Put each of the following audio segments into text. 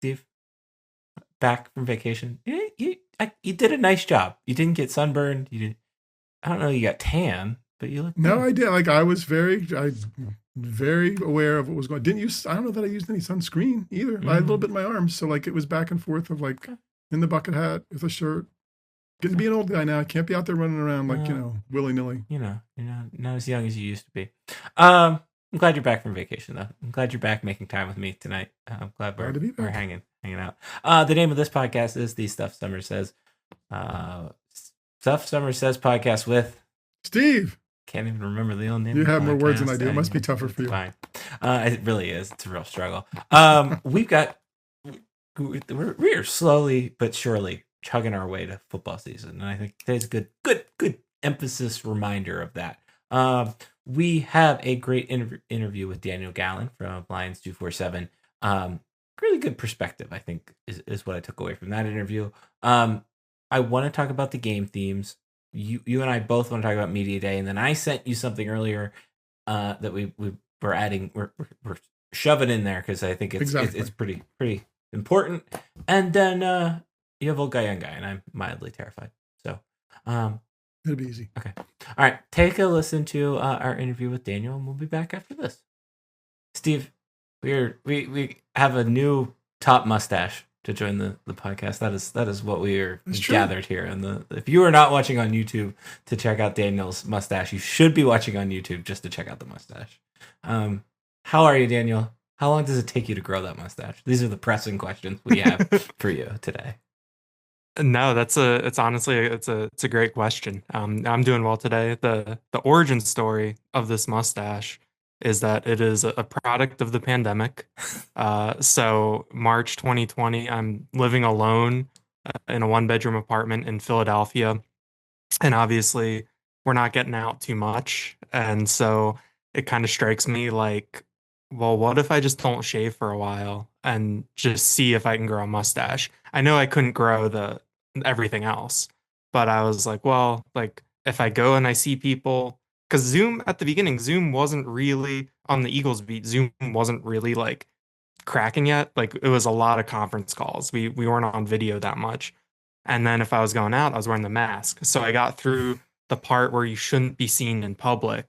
Steve? Back from vacation? You did a nice job. You didn't get sunburned. You did. I don't know. You got tan, but you look No, good. I did. I was very aware of what was going. Didn't use. I don't know that I used any sunscreen either. I had a little bit in my arms, so like it was back and forth of like Okay. in the bucket hat with a shirt. Getting to be an old guy now. I can't be out there running around like willy nilly. You're not as young as you used to be. I'm glad you're back from vacation, though. I'm glad you're back making time with me tonight. I'm glad Glad to be we're back. hanging out. The name of this podcast is the Stuff Summer Says. Uh, Stuff Summer Says podcast with Steve, can't even remember the old name. you of the have more words than I podcast. do. It must be tougher for It's you. fine. It really is. It's a real struggle. We've got we are slowly but surely chugging our way to football season, and I think today's a good emphasis reminder of that. We have a great interview with Daniel Gallen from Lions247. Really good perspective, I think, is what I took away from that interview. I want to talk about the game themes. You and I both want to talk about Media Day, and then I sent you something earlier that we're adding, we're shoving in there because I think it's pretty important. And then you have old guy, young guy, and I'm mildly terrified. So It'll be easy. Okay. All right. Take a listen to our interview with Daniel, and we'll be back after this. Steve, we have a new top mustache to join the podcast. That is what we are gathered here. And if you are not watching on YouTube to check out Daniel's mustache, you should be watching on YouTube just to check out the mustache. How are you, Daniel? How long does it take you to grow that mustache? These are the pressing questions we have for you today. No, it's honestly it's a great question. I'm doing well today. The origin story of this mustache is that it is a product of the pandemic. So March 2020, I'm living alone in a one-bedroom apartment in Philadelphia, and obviously we're not getting out too much, and so it kind of strikes me like, well, what if I just don't shave for a while and just see if I can grow a mustache? I know I couldn't grow the everything else, but I was like, well, like if I go and I see people, because Zoom at the beginning, Zoom wasn't really on the Eagles beat. Zoom wasn't really like cracking yet. Like it was a lot of conference calls. We weren't on video that much. And then if I was going out, I was wearing the mask. So I got through the part where you shouldn't be seen in public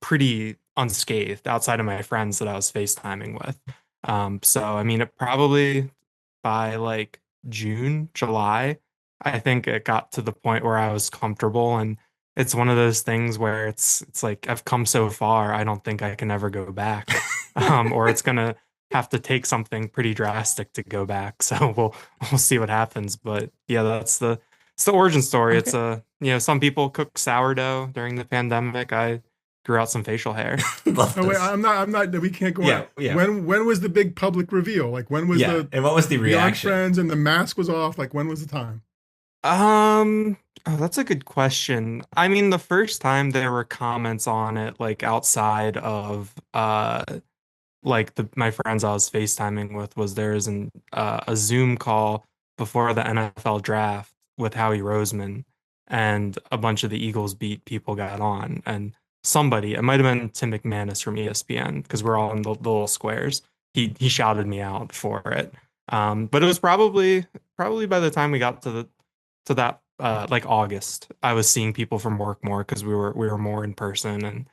pretty unscathed outside of my friends that I was FaceTiming with. So I mean, it probably by like June, July, I think it got to the point where I was comfortable. And it's one of those things where it's like I've come so far, I don't think I can ever go back. Or it's gonna have to take something pretty drastic to go back. So we'll see what happens. But yeah, it's the origin story. Okay. It's some people cook sourdough during the pandemic. I grew out some facial hair. Oh wait, I'm not. We can't go out. Yeah. When was the big public reveal? Like when was and what was the reaction? Friends and the mask was off. Like when was the time? Oh, that's a good question. I mean, the first time there were comments on it, like outside of like my friends I was FaceTiming with, was there's a Zoom call before the NFL draft with Howie Roseman, and a bunch of the Eagles beat people got on, and somebody, it might have been Tim McManus from ESPN, because we're all in the little squares. He shouted me out for it. But it was probably by the time we got to that like August, I was seeing people from work more because we were more in person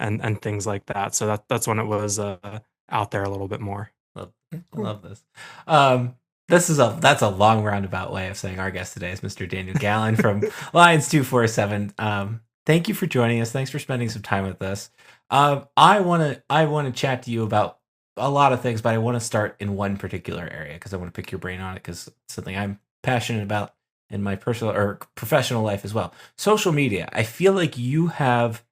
and things like that. So that's when it was out there a little bit more. I love this. That's a long roundabout way of saying our guest today is Mr. Daniel Gallen from Lions247. Thank you for joining us. Thanks for spending some time with us. I want to chat to you about a lot of things, but I want to start in one particular area because I want to pick your brain on it because it's something I'm passionate about in my personal or professional life as well. Social media. I feel like you have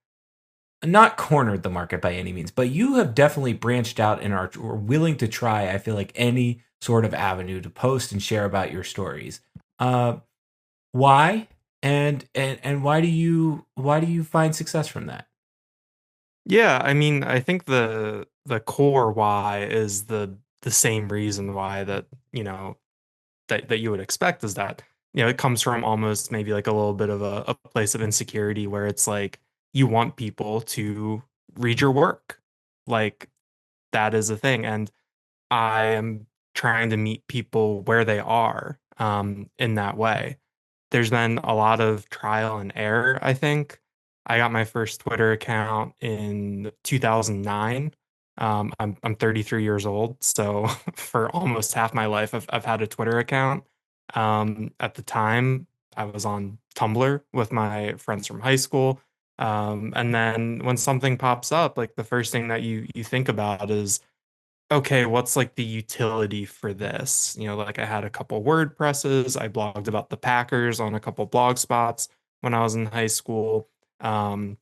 not cornered the market by any means, but you have definitely branched out and are willing to try, I feel like, any sort of avenue to post and share about your stories. Why? And why do you find success from that? Yeah, I mean, I think the core why is the same reason why that, that you would expect, is that, it comes from almost maybe like a little bit of a place of insecurity where it's like you want people to read your work. Like that is a thing. And I am trying to meet people where they are in that way. There's been a lot of trial and error, I think. I got my first Twitter account in 2009. I'm 33 years old, so for almost half my life, I've had a Twitter account. At the time, I was on Tumblr with my friends from high school. And then when something pops up, like the first thing that you think about is, okay, what's like the utility for this? You know, like I had a couple WordPresses. I blogged about the Packers on a couple blog spots when I was in high school. Um,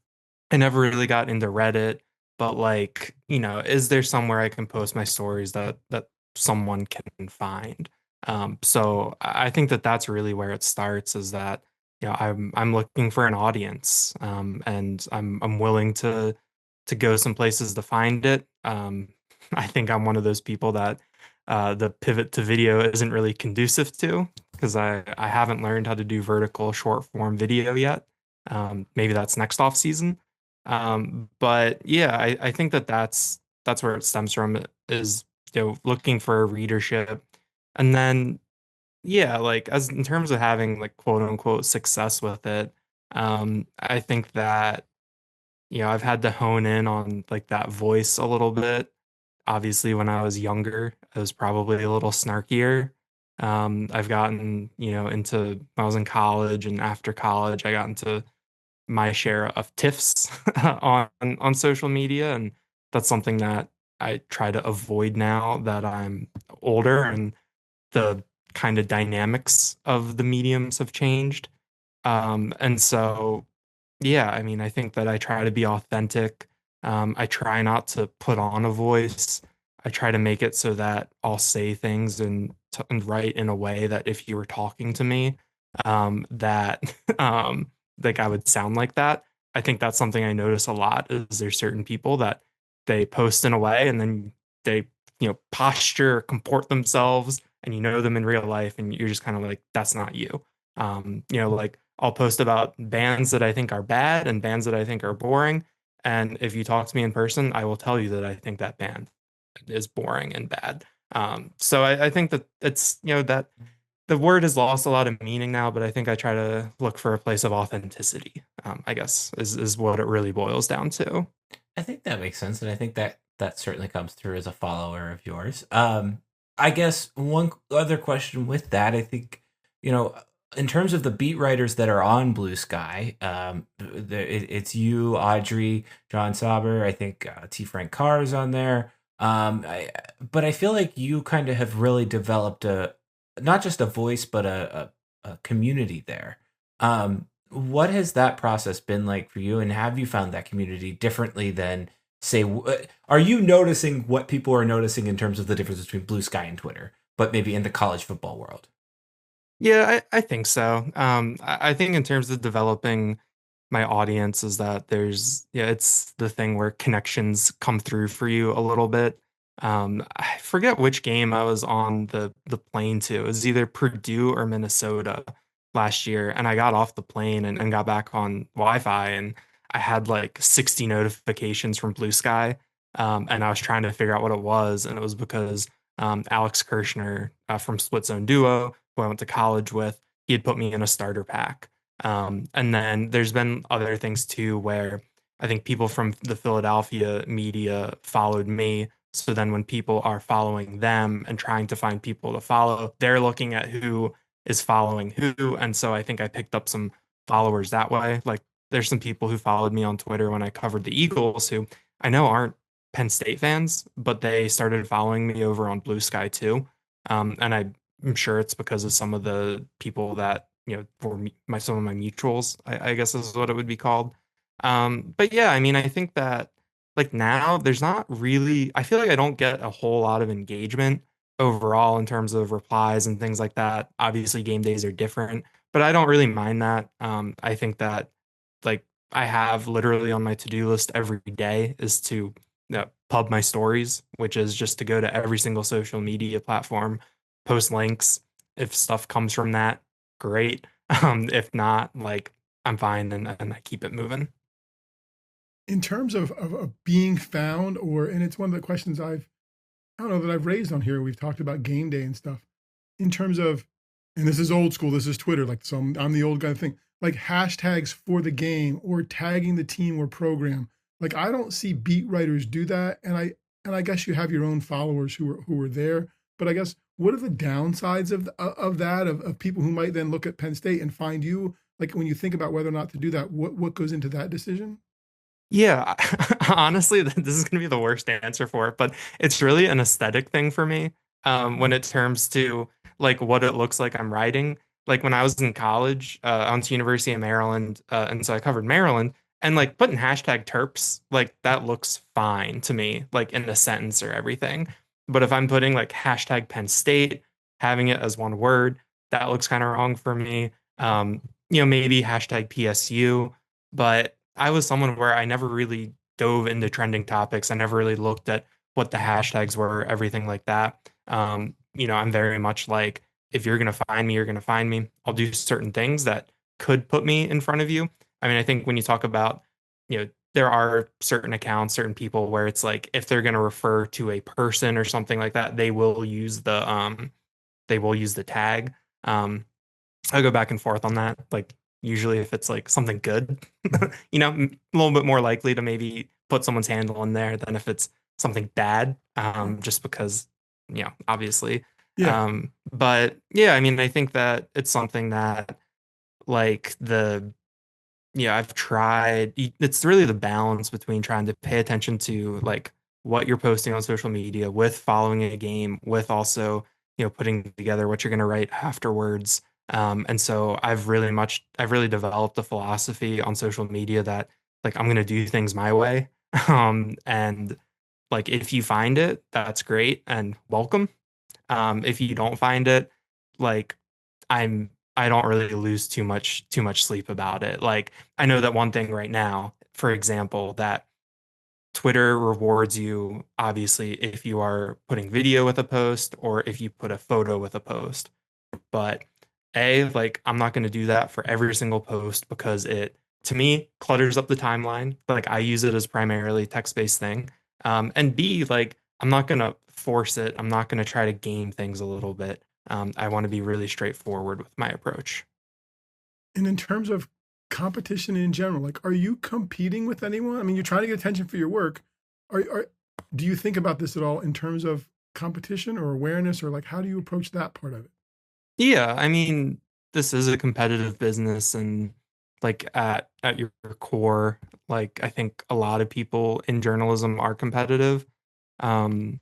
I never really got into Reddit, but like, you know, is there somewhere I can post my stories that someone can find? So I think that that's really where it starts, is that, you know, I'm looking for an audience, and I'm willing to go some places to find it. I think I'm one of those people that the pivot to video isn't really conducive to, because I haven't learned how to do vertical short form video yet. Maybe that's next off season. But yeah, I think that that's where it stems from, is, you know, looking for a readership. And then yeah, like as in terms of having like quote unquote success with it, I think that, you know, I've had to hone in on like that voice a little bit. Obviously, when I was younger, I was probably a little snarkier. I've gotten, you know, into when I was in college and after college, I got into my share of tiffs on social media, and that's something that I try to avoid now that I'm older and the kind of dynamics of the mediums have changed. And so yeah, I mean, I think that I try to be authentic. I try not to put on a voice. I try to make it so that I'll say things and write in a way that if you were talking to me, that like I would sound like that. I think that's something I notice a lot, is there's certain people that they post in a way and then they, you know, posture, comport themselves, and you know them in real life, and you're just kind of like, that's not you. You know, like I'll post about bands that I think are bad and bands that I think are boring. And if you talk to me in person, I will tell you that I think that band is boring and bad. So I think that it's, you know, that the word has lost a lot of meaning now, but I think I try to look for a place of authenticity, I guess, is what it really boils down to. I think that makes sense, and I think that that certainly comes through as a follower of yours. I guess one other question with that, I think, you know, in terms of the beat writers that are on Blue Sky, it's you, Audrey, John Sauber. I think T. Frank Carr is on there. But I feel like you kind of have really developed a not just a voice, but a community there. What has that process been like for you, and have you found that community differently than, say, are you noticing what people are noticing in terms of the difference between Blue Sky and Twitter, but maybe in the college football world? Yeah, I think so. I think in terms of developing my audience, is that there's, yeah, it's the thing where connections come through for you a little bit. I forget which game I was on the plane to. It was either Purdue or Minnesota last year, and I got off the plane and got back on Wi-Fi, and I had like 60 notifications from Blue Sky, and I was trying to figure out what it was, and it was because Alex Kirshner from Split Zone Duo, who I went to college with, he had put me in a starter pack. And then there's been other things too, where I think people from the Philadelphia media followed me. So then when people are following them and trying to find people to follow, they're looking at who is following who. And so I think I picked up some followers that way. Like there's some people who followed me on Twitter when I covered the Eagles who I know aren't Penn State fans, but they started following me over on Blue Sky too. And I'm sure it's because of some of the people that, you know, for me, my some of my mutuals, I guess is what it would be called. But yeah, I mean, I think that like now there's not really, I feel like I don't get a whole lot of engagement overall in terms of replies and things like that. Obviously, game days are different, but I don't really mind that. I think that like I have literally on my to-do list every day is to pub my stories, which is just to go to every single social media platform, post links. If stuff comes from that, great. If not, like I'm fine, and I keep it moving. In terms of being found, or and it's one of the questions I've I don't know, that I've raised on here. We've talked about game day and stuff in terms of, and this is old school. This is Twitter. Like, so I'm the old guy thing. Like hashtags for the game or tagging the team or program. Like I don't see beat writers do that. And I guess you have your own followers who are there. But I guess what are the downsides of that of people who might then look at Penn State and find you, like when you think about whether or not to do that, what goes into that decision? Yeah, honestly, this is going to be the worst answer for it, but it's really an aesthetic thing for me. When it comes to like what it looks like I'm writing. Like when I was in college, I went to University of Maryland, and so I covered Maryland, and like putting hashtag Terps, like that looks fine to me, like in a sentence or everything. But if I'm putting like hashtag Penn State, having it as one word, that looks kind of wrong for me. Maybe hashtag PSU, but I was someone where I never really dove into trending topics. I never really looked at what the hashtags were, everything like that. I'm very much like, if you're going to find me, you're going to find me. I'll do certain things that could put me in front of you. I mean, I think when you talk about, there are certain accounts, certain people where it's like, if they're going to refer to a person or something like that, they will use the tag. I go back and forth on that. Like usually if it's like something good, a little bit more likely to maybe put someone's handle in there than if it's something bad, just because, obviously. Yeah. But yeah, I mean, I think that it's something that like I've tried. It's really the balance between trying to pay attention to like what you're posting on social media with following a game, with also, putting together what you're going to write afterwards. And so I've really developed a philosophy on social media that like I'm going to do things my way. And like if you find it, that's great and welcome. If you don't find it, like I don't really lose too much sleep about it. Like I know that one thing right now, for example, that Twitter rewards you obviously if you are putting video with a post or if you put a photo with a post. But like I'm not going to do that for every single post because it to me clutters up the timeline. Like I use it as primarily text-based thing. And B, like I'm not going to force it. I'm not going to try to game things a little bit. I want to be really straightforward with my approach. And in terms of competition in general, like, are you competing with anyone? I mean, you're trying to get attention for your work. Are do you think about this at all in terms of competition or awareness, or like how do you approach that part of it? Yeah, I mean, this is a competitive business and like at your core, like I think a lot of people in journalism are competitive. Um,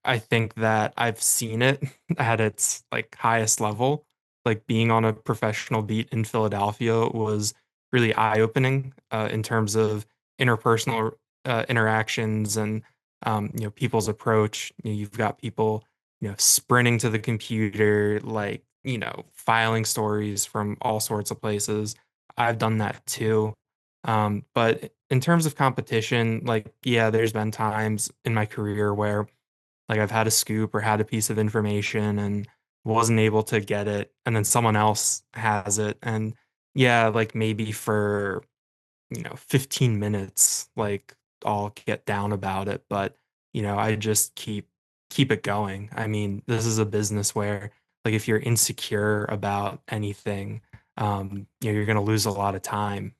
I think that I've seen it at its like highest level. Like being on a professional beat in Philadelphia was really eye-opening in terms of interpersonal interactions and people's approach. You've got people sprinting to the computer, like filing stories from all sorts of places. I've done that too. But in terms of competition, like yeah, there's been times in my career where like I've had a scoop or had a piece of information and wasn't able to get it, and then someone else has it. And yeah, like maybe for, 15 minutes, like I'll get down about it, but I just keep it going. I mean, this is a business where like if you're insecure about anything, you're gonna lose a lot of time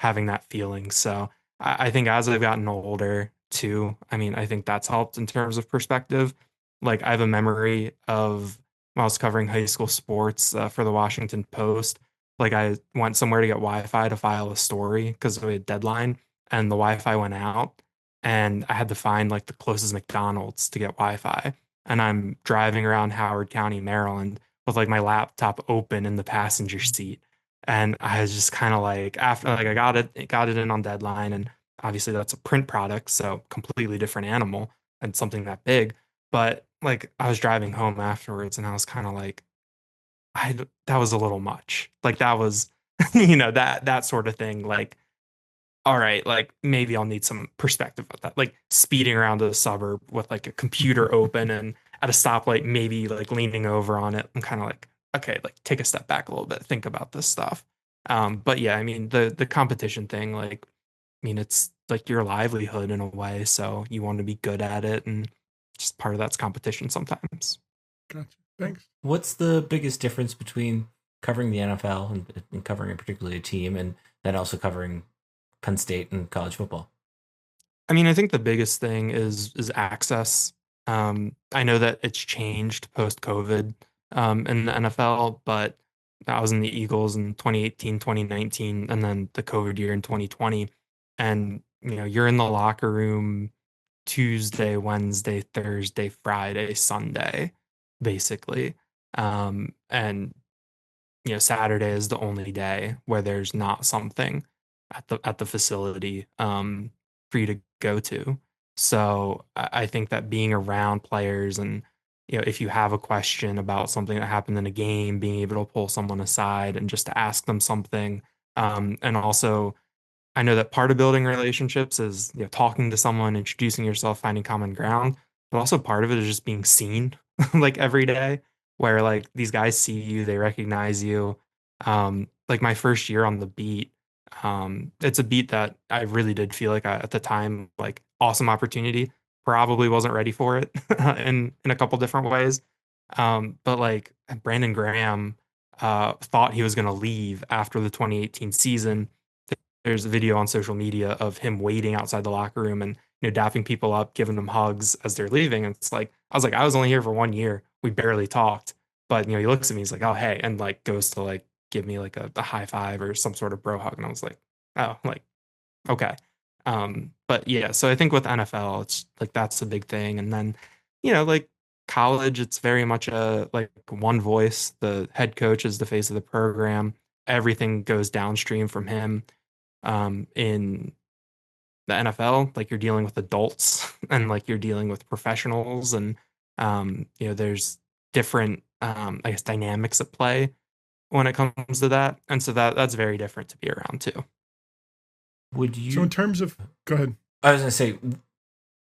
having that feeling. So I think as I've gotten older too, I mean, I think that's helped in terms of perspective. Like I have a memory of when I was covering high school sports for the Washington Post. Like I went somewhere to get Wi-Fi to file a story because we had a deadline, and the Wi-Fi went out, and I had to find like the closest McDonald's to get Wi-Fi. And I'm driving around Howard County, Maryland, with like my laptop open in the passenger seat. And I was just kind of like after like I got it in on deadline, and obviously that's a print product, so completely different animal and something that big. But like I was driving home afterwards and I was kind of like, that was a little much. Like that was, that sort of thing. Like, all right, like maybe I'll need some perspective of that. Like speeding around the suburb with like a computer open and at a stoplight, maybe like leaning over on it. I'm kind of like, okay, like take a step back a little bit, think about this stuff. But yeah, I mean the competition thing, like, I mean, it's like your livelihood in a way, so you want to be good at it, and just part of that's competition sometimes. Gotcha. Thanks. What's the biggest difference between covering the NFL and covering a particularly a team, and then also covering Penn State and college football? I mean, I think the biggest thing is access. I know that it's changed post COVID in the NFL, but I was in the Eagles in 2018, 2019, and then the COVID year in 2020. And you're in the locker room Tuesday, Wednesday, Thursday, Friday, Sunday, basically. And Saturday is the only day where there's not something at the facility for you to go to. So I think that being around players and if you have a question about something that happened in a game, being able to pull someone aside and just to ask them something. And also I know that part of building relationships is talking to someone, introducing yourself, finding common ground, but also part of it is just being seen like every day, where like these guys see you, they recognize you. Like my first year on the beat, it's a beat that I really did feel like at the time like awesome opportunity. Probably wasn't ready for it in a couple different ways. But like Brandon Graham thought he was going to leave after the 2018 season. There's a video on social media of him waiting outside the locker room and dapping people up, giving them hugs as they're leaving. And it's like I was only here for 1 year. We barely talked, but he looks at me. He's like, "Oh, hey," and like goes to like give me like a high five or some sort of bro hug. And I was like, "Oh, like okay." But yeah, so I think with NFL, it's like that's a big thing. And then like college, it's very much a like one voice. The head coach is the face of the program. Everything goes downstream from him in the NFL, like you're dealing with adults and like you're dealing with professionals and there's different I guess dynamics at play when it comes to that. And so that's very different to be around too. Would you So in terms of, go ahead. I was gonna say,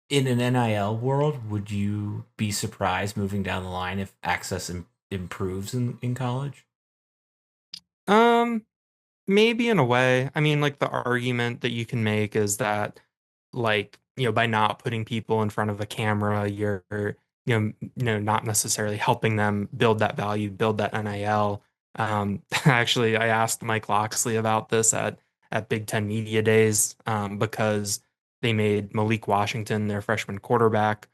in an NIL world, would you be surprised moving down the line if access improves in college? Maybe in a way. I mean, like the argument that you can make is that like, by not putting people in front of a camera, you're, not necessarily helping them build that value, build that NIL. Actually, I asked Mike Loxley about this at Big Ten Media Days because they made Malik Washington their freshman quarterback.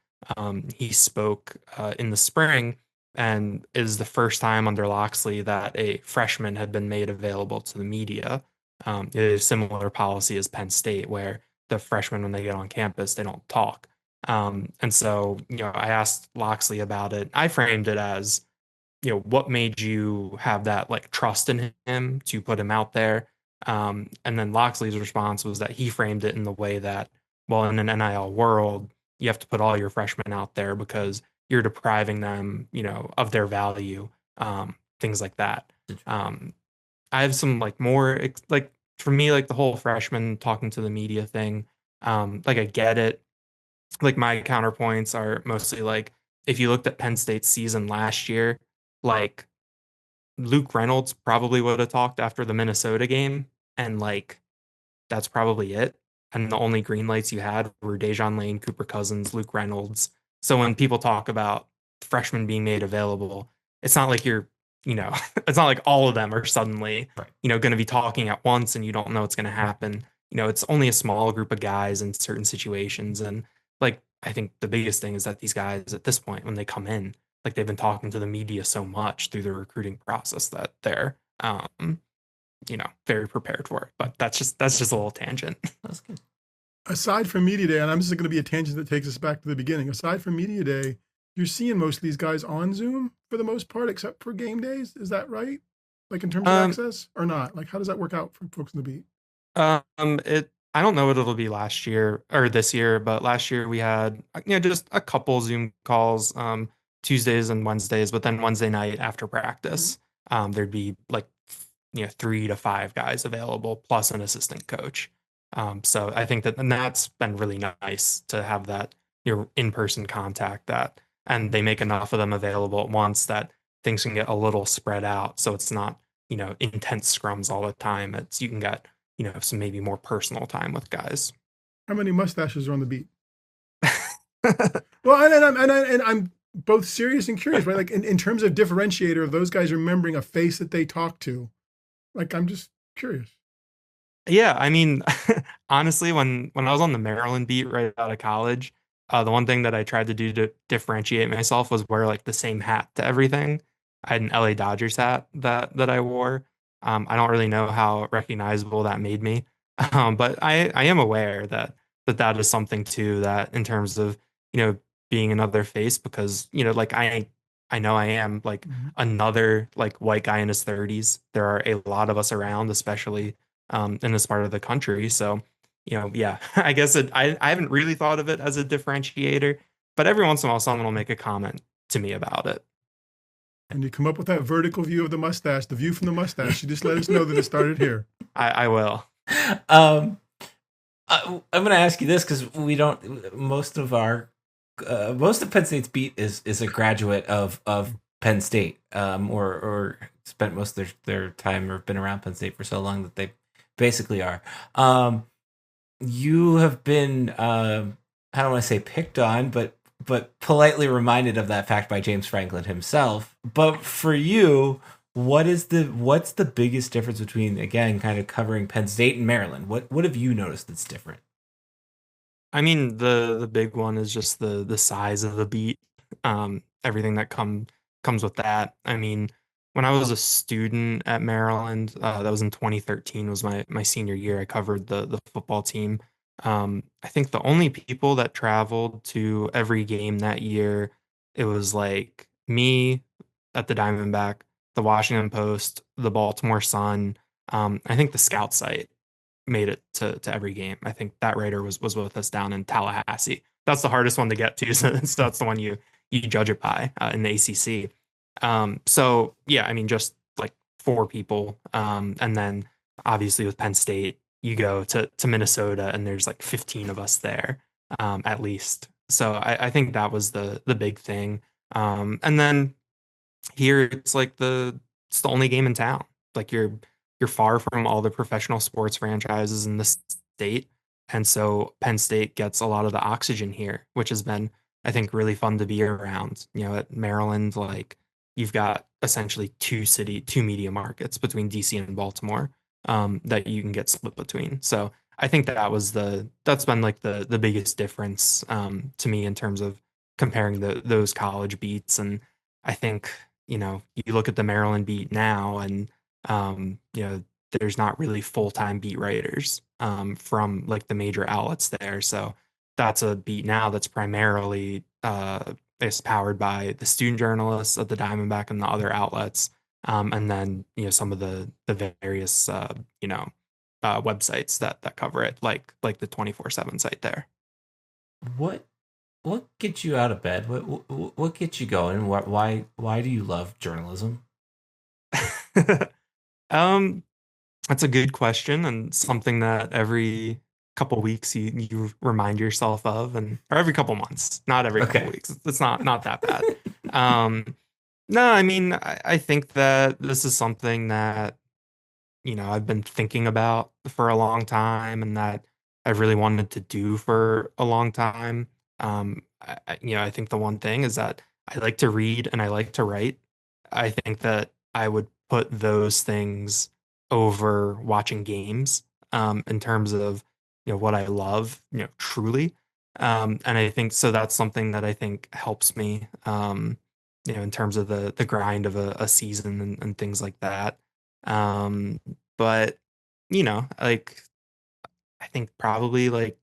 He spoke in the spring and is the first time under Loxley that a freshman had been made available to the media. It is similar policy as Penn State, where the freshmen, when they get on campus, they don't talk. And so, I asked Loxley about it. I framed it as, what made you have that like trust in him to put him out there? And then Loxley's response was that he framed it in the way that, well, in an NIL world, you have to put all your freshmen out there because you're depriving them, of their value, things like that. I have some like more like for me, like the whole freshman talking to the media thing. Like I get it. Like my counterpoints are mostly like if you looked at Penn State's season last year, like Luke Reynolds probably would have talked after the Minnesota game, and like that's probably it. And the only green lights you had were Dejon Lane, Cooper Cousins, Luke Reynolds. So when people talk about freshmen being made available, it's not like you're, it's not like all of them are suddenly, Right. Going to be talking at once and you don't know what's going to happen. It's only a small group of guys in certain situations. And like, I think the biggest thing is that these guys at this point, when they come in, like they've been talking to the media so much through the recruiting process that they're, very prepared for it. But that's just a little tangent. That's good. Aside from Media Day, and I'm just going to be a tangent that takes us back to the beginning. Aside from Media Day, you're seeing most of these guys on Zoom for the most part, except for game days. Is that right? Like in terms of access or not? Like how does that work out for folks in the beat? I don't know what it'll be last year or this year, but last year we had just a couple Zoom calls, Tuesdays and Wednesdays, but then Wednesday night after practice, there'd be like 3 to 5 guys available plus an assistant coach. So I think and that's been really nice to have that in-person contact and they make enough of them available at once that things can get a little spread out. So it's not, intense scrums all the time. You can get, some maybe more personal time with guys. How many mustaches are on the beat? Well, and I'm both serious and curious, right? Like in terms of differentiator of those guys remembering a face that they talk to, like I'm just curious. Yeah, I mean, honestly, when I was on the Maryland beat right out of college, the one thing that I tried to do to differentiate myself was wear like the same hat to everything. I had an LA Dodgers hat that I wore. I don't really know how recognizable that made me, but I am aware that is something too that in terms of being another face because like I know I am like Mhm. another like white guy in his 30s. There are a lot of us around, especially in this part of the country. So, yeah, I guess I haven't really thought of it as a differentiator, but every once in a while, someone will make a comment to me about it. When you come up with that vertical view of the mustache, the view from the mustache, you just let us know that it started here. I will. Um, I'm going to ask you this because we don't. Most of Penn State's beat is a graduate of Penn State, or spent most of their time or been around Penn State for so long that they basically are. You have been, I don't want to say picked on, but politely reminded of that fact by James Franklin himself. But for you, what's the biggest difference between, again, kind of covering Penn State and Maryland? What have you noticed that's different? I mean, the big one is just the size of the beat, everything that comes with that. I mean, when I was a student at Maryland, that was in 2013, was my senior year. I covered the football team. I think the only people that traveled to every game that year, it was like me at the Diamondback, the Washington Post, the Baltimore Sun, I think the Scout site made it to every game. I think that writer was with us down in Tallahassee. That's the hardest one to get to, so that's the one you judge it by in the ACC. So yeah, I mean, just like four people, and then obviously with Penn State, you go to Minnesota, and there's like 15 of us there, at least. So I think that was the big thing. And then here it's the only game in town. Like you're far from all the professional sports franchises in the state. And so Penn State gets a lot of the oxygen here, which has been, I think, really fun to be around. At Maryland, like you've got essentially two media markets between DC and Baltimore, that you can get split between. So I think that's been like the biggest difference, to me in terms of comparing those college beats. And I think, you look at the Maryland beat now and, there's not really full-time beat writers, from like the major outlets there. So that's a beat now that's primarily, is powered by the student journalists of the Diamondback and the other outlets. And then, some of the various, websites that cover it, like the 247 site there. What what gets you out of bed? What gets you going? Why do you love journalism? Um, That's a good question and something that every couple weeks you remind yourself of, and or every couple months, not every couple Okay. weeks. It's not that bad. Um, no, I mean, I think that this is something that, I've been thinking about for a long time and that I've really wanted to do for a long time. I think the one thing is that I like to read and I like to write. I think that I would put those things over watching games, in terms of, what I love, truly. And I think so that's something that I think helps me, in terms of the grind of a season and things like that. Um, but like I think probably like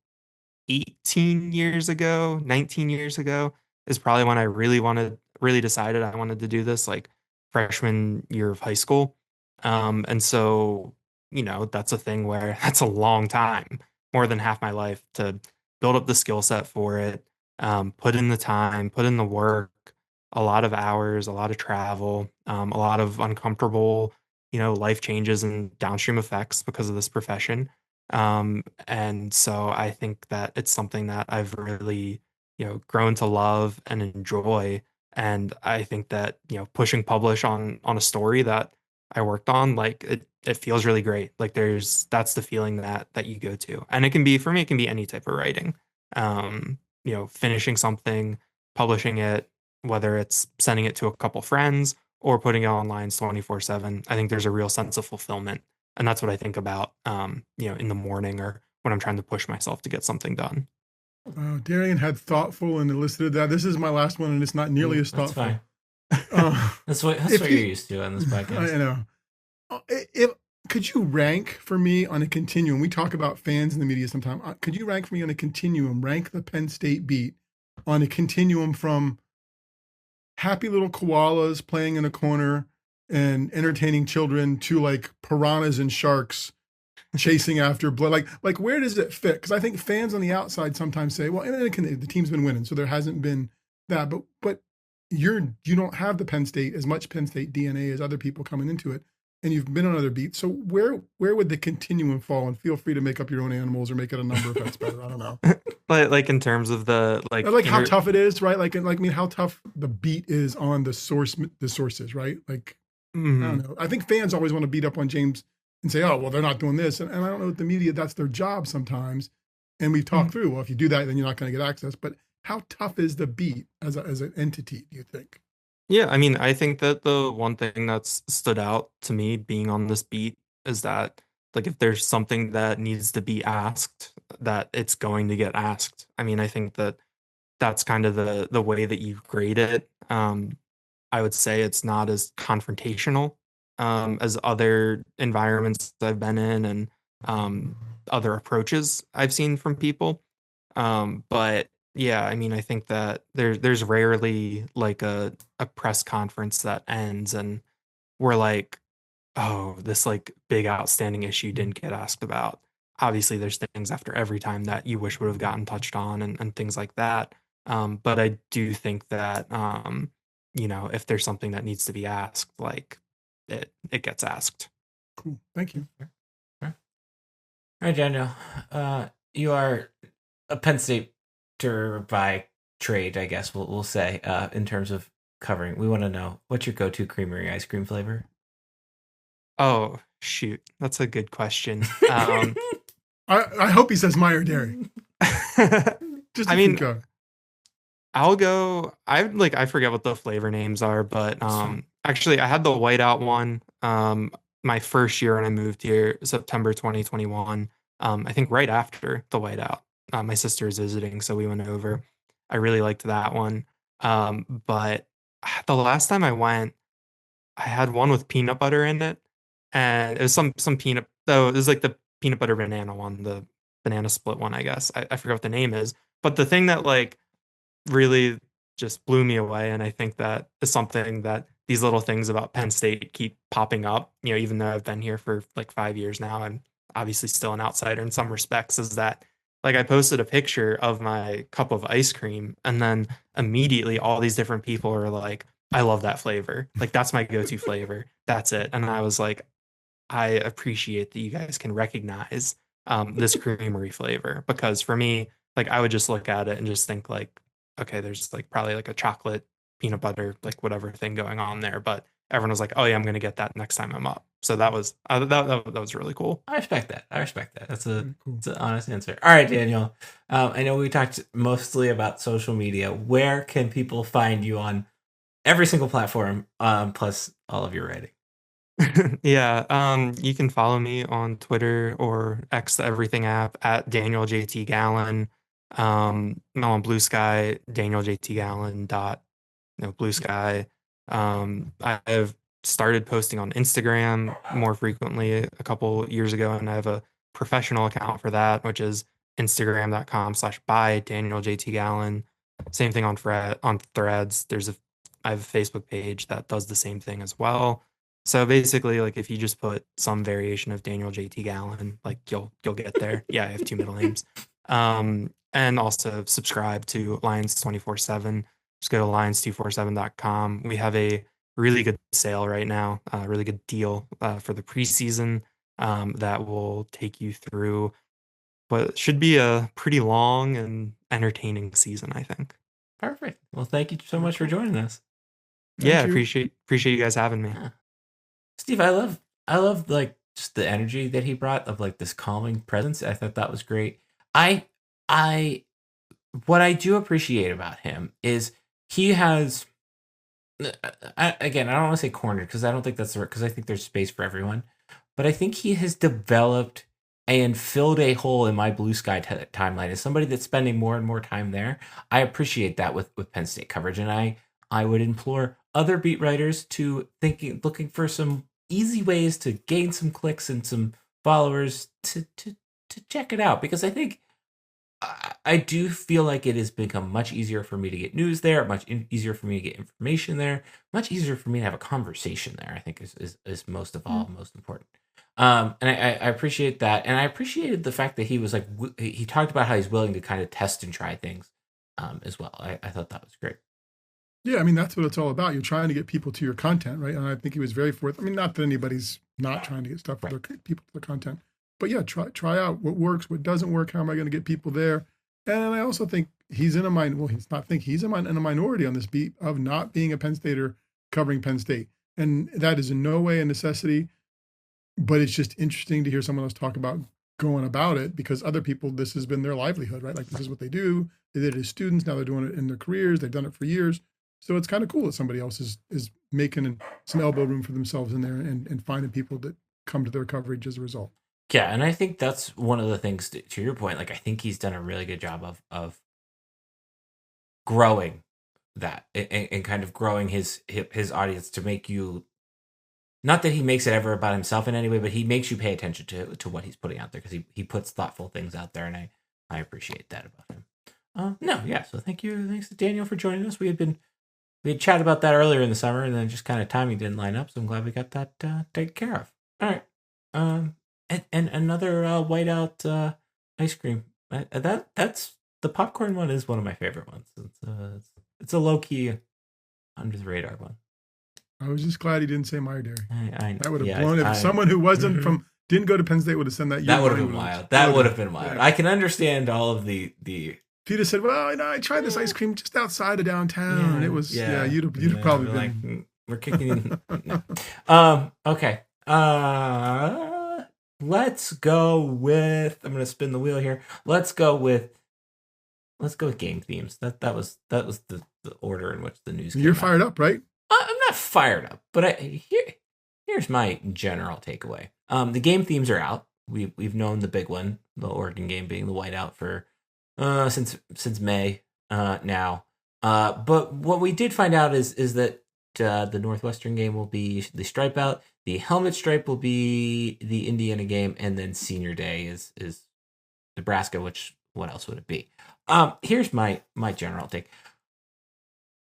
18 years ago, 19 years ago is probably when I really decided I wanted to do this, like freshman year of high school. And so, that's a thing where that's a long time, more than half my life to build up the skill set for it, put in the time, put in the work, a lot of hours, a lot of travel, a lot of uncomfortable, life changes and downstream effects because of this profession. And so I think that it's something that I've really, grown to love and enjoy. And I think that, pushing publish on a story that I worked on, like it feels really great. Like that's the feeling that you go to. And it can be, for me, it can be any type of writing. Finishing something, publishing it, whether it's sending it to a couple friends or putting it on Lions 24/7, I think there's a real sense of fulfillment. And that's what I think about, in the morning or when I'm trying to push myself to get something done. Darian had thoughtful and elicited that. This is my last one, and it's not nearly as That's thoughtful. fine. That's what you're used to on this podcast. I know. Could you rank for me on a continuum? We talk about fans in the media sometimes. Could you rank for me on a continuum? Rank the Penn State beat on a continuum from happy little koalas playing in a corner and entertaining children to like piranhas and sharks chasing after blood. Like where does it fit? Because I think fans on the outside sometimes say, well, the team's been winning, so there hasn't been that. But you don't have the Penn State, as much Penn State DNA as other people coming into it, and you've been on other beats. So where would the continuum fall? And feel free to make up your own animals or make it a number if that's better. I don't know. But like in terms of the how tough it is, right? How tough the beat is on the sources, right? Like I don't know. I think fans always want to beat up on James and say, oh, well, they're not doing this. And I don't know, with the media, that's their job sometimes. And we've talked through, well, if you do that, then you're not going to get access. But how tough is the beat as an entity, do you think? Yeah, I mean, I think that the one thing that's stood out to me being on this beat is that, like, if there's something that needs to be asked, that it's going to get asked. I mean, I think that that's kind of the way that you grade it. I would say it's not as confrontational as other environments I've been in and other approaches I've seen from people. But yeah, I mean, I think that there's rarely like a press conference that ends and we're like, oh, this like big outstanding issue didn't get asked about. Obviously, there's things after every time that you wish would have gotten touched on and things like that. But I do think that if there's something that needs to be asked, like it gets asked. Cool. Thank you. All right, Daniel. You are a Penn State by trade, I guess we'll say, in terms of covering. We want to know, what's your go-to creamery ice cream flavor? Oh, shoot. That's a good question. I hope he says Meyer Dairy. Just I mean, I'll go. I forget what the flavor names are, but actually, I had the whiteout one. My first year when I moved here, September 2021. I think right after the whiteout. My sister is visiting, so we went over. I really liked that one. But the last time I went, I had one with peanut butter in it, and it was some peanut. Though it was like the peanut butter banana one, the banana split one, I guess. I forgot what the name is. But the thing that like really just blew me away, and I think that is something that these little things about Penn State keep popping up. Even though I've been here for like 5 years now, and obviously still an outsider in some respects, is that like I posted a picture of my cup of ice cream, and then immediately all these different people are like, I love that flavor. Like that's my go-to flavor. That's it. And I was like, I appreciate that you guys can recognize this creamery flavor, because for me, like I would just look at it and just think like, okay, there's like probably like a chocolate peanut butter, like whatever thing going on there. But everyone was like, oh yeah, I'm going to get that next time I'm up. So that was that was really cool. I respect that. That's an honest answer. All right, Daniel. I know we talked mostly about social media. Where can people find you on every single platform, plus all of your writing? Yeah, you can follow me on Twitter or X, the everything app, at Daniel JT Gallen. I'm on Blue Sky, Daniel JT Gallen Blue Sky. I have started posting on Instagram more frequently a couple years ago, and I have a professional account for that, which is instagram.com/by Daniel JT Gallen. Same thing on Threads. I have a Facebook page that does the same thing as well. So basically, like if you just put some variation of Daniel JT Gallen, like you'll get there. Yeah, I have 2 middle names. And also subscribe to Lions247. Just go to Lions247.com. We have a really good sale right now, a really good deal for the preseason that will take you through what should be a pretty long and entertaining season, I think. Perfect. Well, thank you so much for joining us. Yeah, appreciate you guys having me. Yeah. Steve, I love like just the energy that he brought of like this calming presence. I thought that was great. What I do appreciate about him is he has. Again, I don't want to say cornered because I don't think that's the right, because I think there's space for everyone, but I think he has developed and filled a hole in my blue sky timeline as somebody that's spending more and more time there. I appreciate that with Penn State coverage, and I would implore other beat writers to looking for some easy ways to gain some clicks and some followers to check it out, because I think I do feel like it has become much easier for me to get news there, much easier for me to get information there, much easier for me to have a conversation there. I think is most of all most important. And I appreciate that, and I appreciated the fact that he was like he talked about how he's willing to kind of test and try things as well. I thought that was great. Yeah, I mean, that's what it's all about. You're trying to get people to your content, right? And I think he was very forth. I mean, not that anybody's not trying to get stuff for their people to the content, but yeah, try out what works, what doesn't work. How am I going to get people there? And I also think he's in a he's in a minority on this beat of not being a Penn Stater covering Penn State, and that is in no way a necessity. But it's just interesting to hear someone else talk about going about it, because other people, this has been their livelihood, right? Like, this is what they do. They did it as students. Now they're doing it in their careers. They've done it for years. So it's kind of cool that somebody else is making some elbow room for themselves in there and finding people that come to their coverage as a result. Yeah, and I think that's one of the things, to your point. Like, I think he's done a really good job of growing that and kind of growing his audience to make you, not that he makes it ever about himself in any way, but he makes you pay attention to what he's putting out there, because he puts thoughtful things out there, and I appreciate that about him. So thanks to Daniel for joining us. We had chatted about that earlier in the summer, and then just kind of timing didn't line up, so I'm glad we got that taken care of. All right. And another whiteout ice cream. That's the popcorn one is one of my favorite ones. It's a low key under the radar one. I was just glad he didn't say Meyer Dairy. That would have blown it. If someone who didn't go to Penn State would have sent that. That would have been wild. That would have been wild. I can understand all of the. Peter said, "Well, I tried this ice cream just outside of downtown. And it was you'd have probably been like, we're kicking in." No. Okay. Let's go with. I'm gonna spin the wheel here. Let's go with game themes. That was the order in which the news. You're fired up, right? I'm not fired up, but here's my general takeaway. The game themes are out. We've known the big one, the Oregon game being the whiteout for since May now. But what we did find out is that the Northwestern game will be the stripe out. The helmet stripe will be the Indiana game, and then Senior Day is Nebraska. Which, what else would it be? Here's my general take.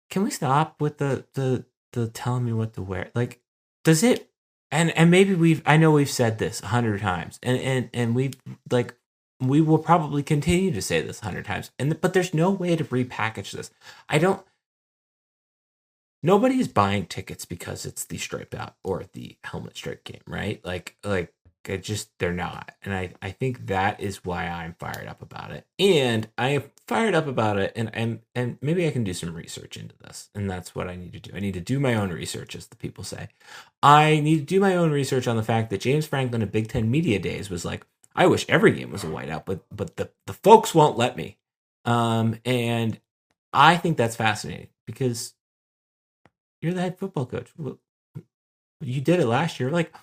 Can we stop with the telling me what to wear? Like, does it? And maybe I know we've said this 100 times, and we will probably continue to say this 100 times. But there's no way to repackage this. Nobody is buying tickets because it's the stripe out or the helmet stripe game, right? Like they're not. And I think that is why I'm fired up about it. And I am fired up about it, and maybe I can do some research into this. And that's what I need to do. I need to do my own research, as the people say. I need to do my own research on the fact that James Franklin at Big Ten Media Days was like, I wish every game was a whiteout, but the folks won't let me. And I think that's fascinating, because you're the head football coach. You did it last year. Like,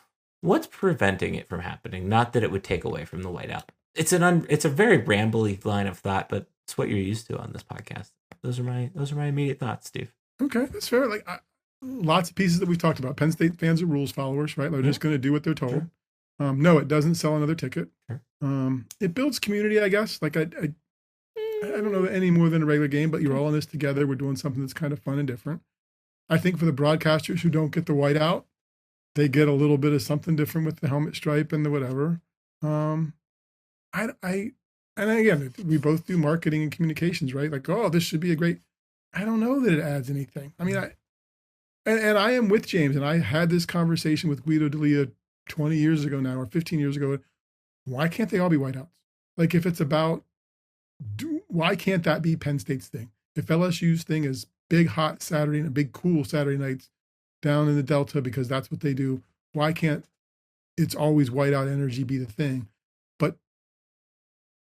what's preventing it from happening? Not that it would take away from the whiteout. It's a very rambly line of thought, but it's what you're used to on this podcast. Those are my immediate thoughts, Steve. Okay, that's fair. Like, lots of pieces that we've talked about. Penn State fans are rules followers, right? They're just going to do what they're told. Sure. No, it doesn't sell another ticket. Sure. It builds community, I guess. Like, I don't know any more than a regular game, but you're all in this together. We're doing something that's kind of fun and different. I think for the broadcasters who don't get the whiteout, they get a little bit of something different with the helmet stripe and the whatever. And again, we both do marketing and communications, right? Like, oh, this should be a great. I don't know that it adds anything. I mean, I am with James, and I had this conversation with Guido D'Elia 20 years ago now, or 15 years ago. Why can't they all be whiteouts? Like, if it's about, why can't that be Penn State's thing? If LSU's thing is big hot Saturday and big cool Saturday nights down in the Delta, because that's what they do, why can't it's always whiteout energy be the thing? But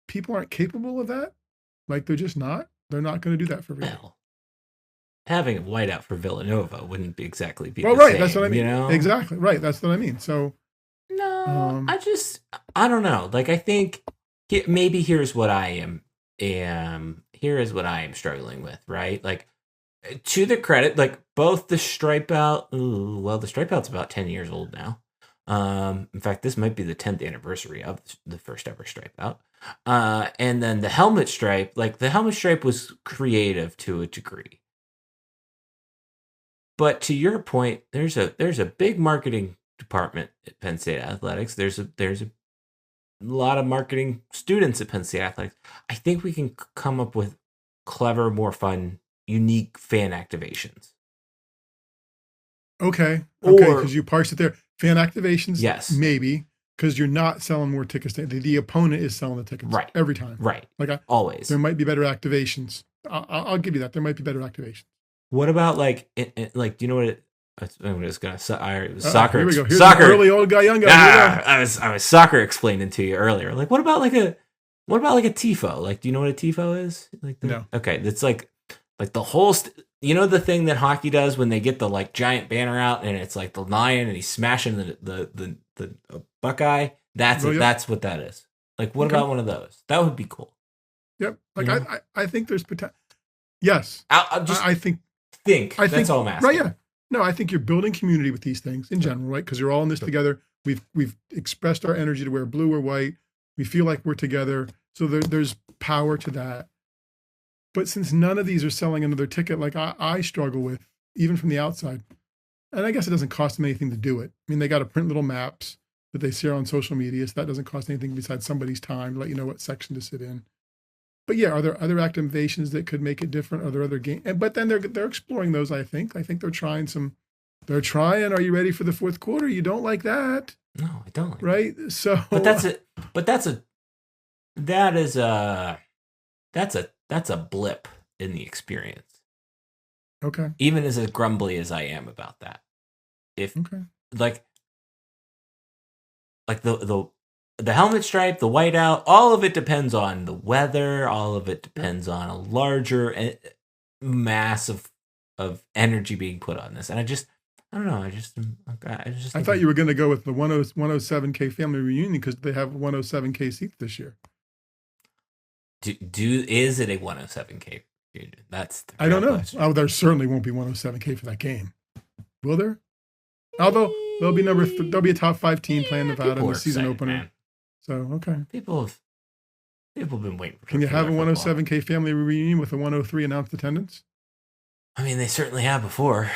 people aren't capable of that. Like, they're just not. They're not going to do that for everybody. having a whiteout for Villanova wouldn't be exactly be Well, the right. same, That's what I mean. you know? Exactly. Right. That's what I mean. So, No, I don't know. Like, I think maybe here's what I here is what I am struggling with, right? Like, to the credit, like both the stripe out, the stripe out's about 10 years old now. In fact, this might be the 10th anniversary of the first ever stripe out. And then the helmet stripe, like the helmet stripe was creative to a degree. But to your point, there's a big marketing department at Penn State Athletics. There's a lot of marketing students at Penn State Athletics. I think we can come up with clever, more fun, unique fan activations. Okay, because you parsed it there. Fan activations, yes, maybe, because you're not selling more tickets. The opponent is selling the tickets, right, every time, right. Like always, there might be better activations. I'll give you that. There might be better activations. What about like, do you know what it? I'm just gonna. Soccer. Here we go. Here's soccer. Early old guy, young guy. I was soccer explaining to you earlier. Like, what about like a tifo? Like, do you know what a tifo is? Like, no. Okay, that's like the whole. You know the thing that hockey does when they get the like giant banner out and it's like the lion and he's smashing the Buckeye. That's it. That's what that is. Like, what about one of those? That would be cool. Yep. Like, I think there's potential. Yes. I think that's all I'm asking. Right. Yeah. No, I think you're building community with these things in general, right? Because you're all in this together. We've expressed our energy to wear blue or white. We feel like we're together. So there's power to that. But since none of these are selling another ticket, like I struggle with, even from the outside, and I guess it doesn't cost them anything to do it. I mean, they got to print little maps that they share on social media, so that doesn't cost anything besides somebody's time to let you know what section to sit in. But yeah, are there other activations that could make it different? Are there other games? But then they're exploring those. I think they're trying some. They're trying. Are you ready for the fourth quarter? You don't like that? No, I don't. Like right. That. So, but that's a blip in the experience. Okay. Even as grumbly as I am about that, like the helmet stripe, the whiteout, all of it depends on the weather. All of it depends on a larger mass of energy being put on this. And I don't know. I thought you were going to go with the 107K family reunion because they have 107K seats this year. Is it a 107K reunion? That's the I don't know. question. Oh, there certainly won't be 107K for that game. Will there? Although there'll be there'll be a top 5 team playing Nevada in the season opener. Man. So okay. People have been waiting. Can you have a 107K family reunion with a 103 announced attendance? I mean, they certainly have before.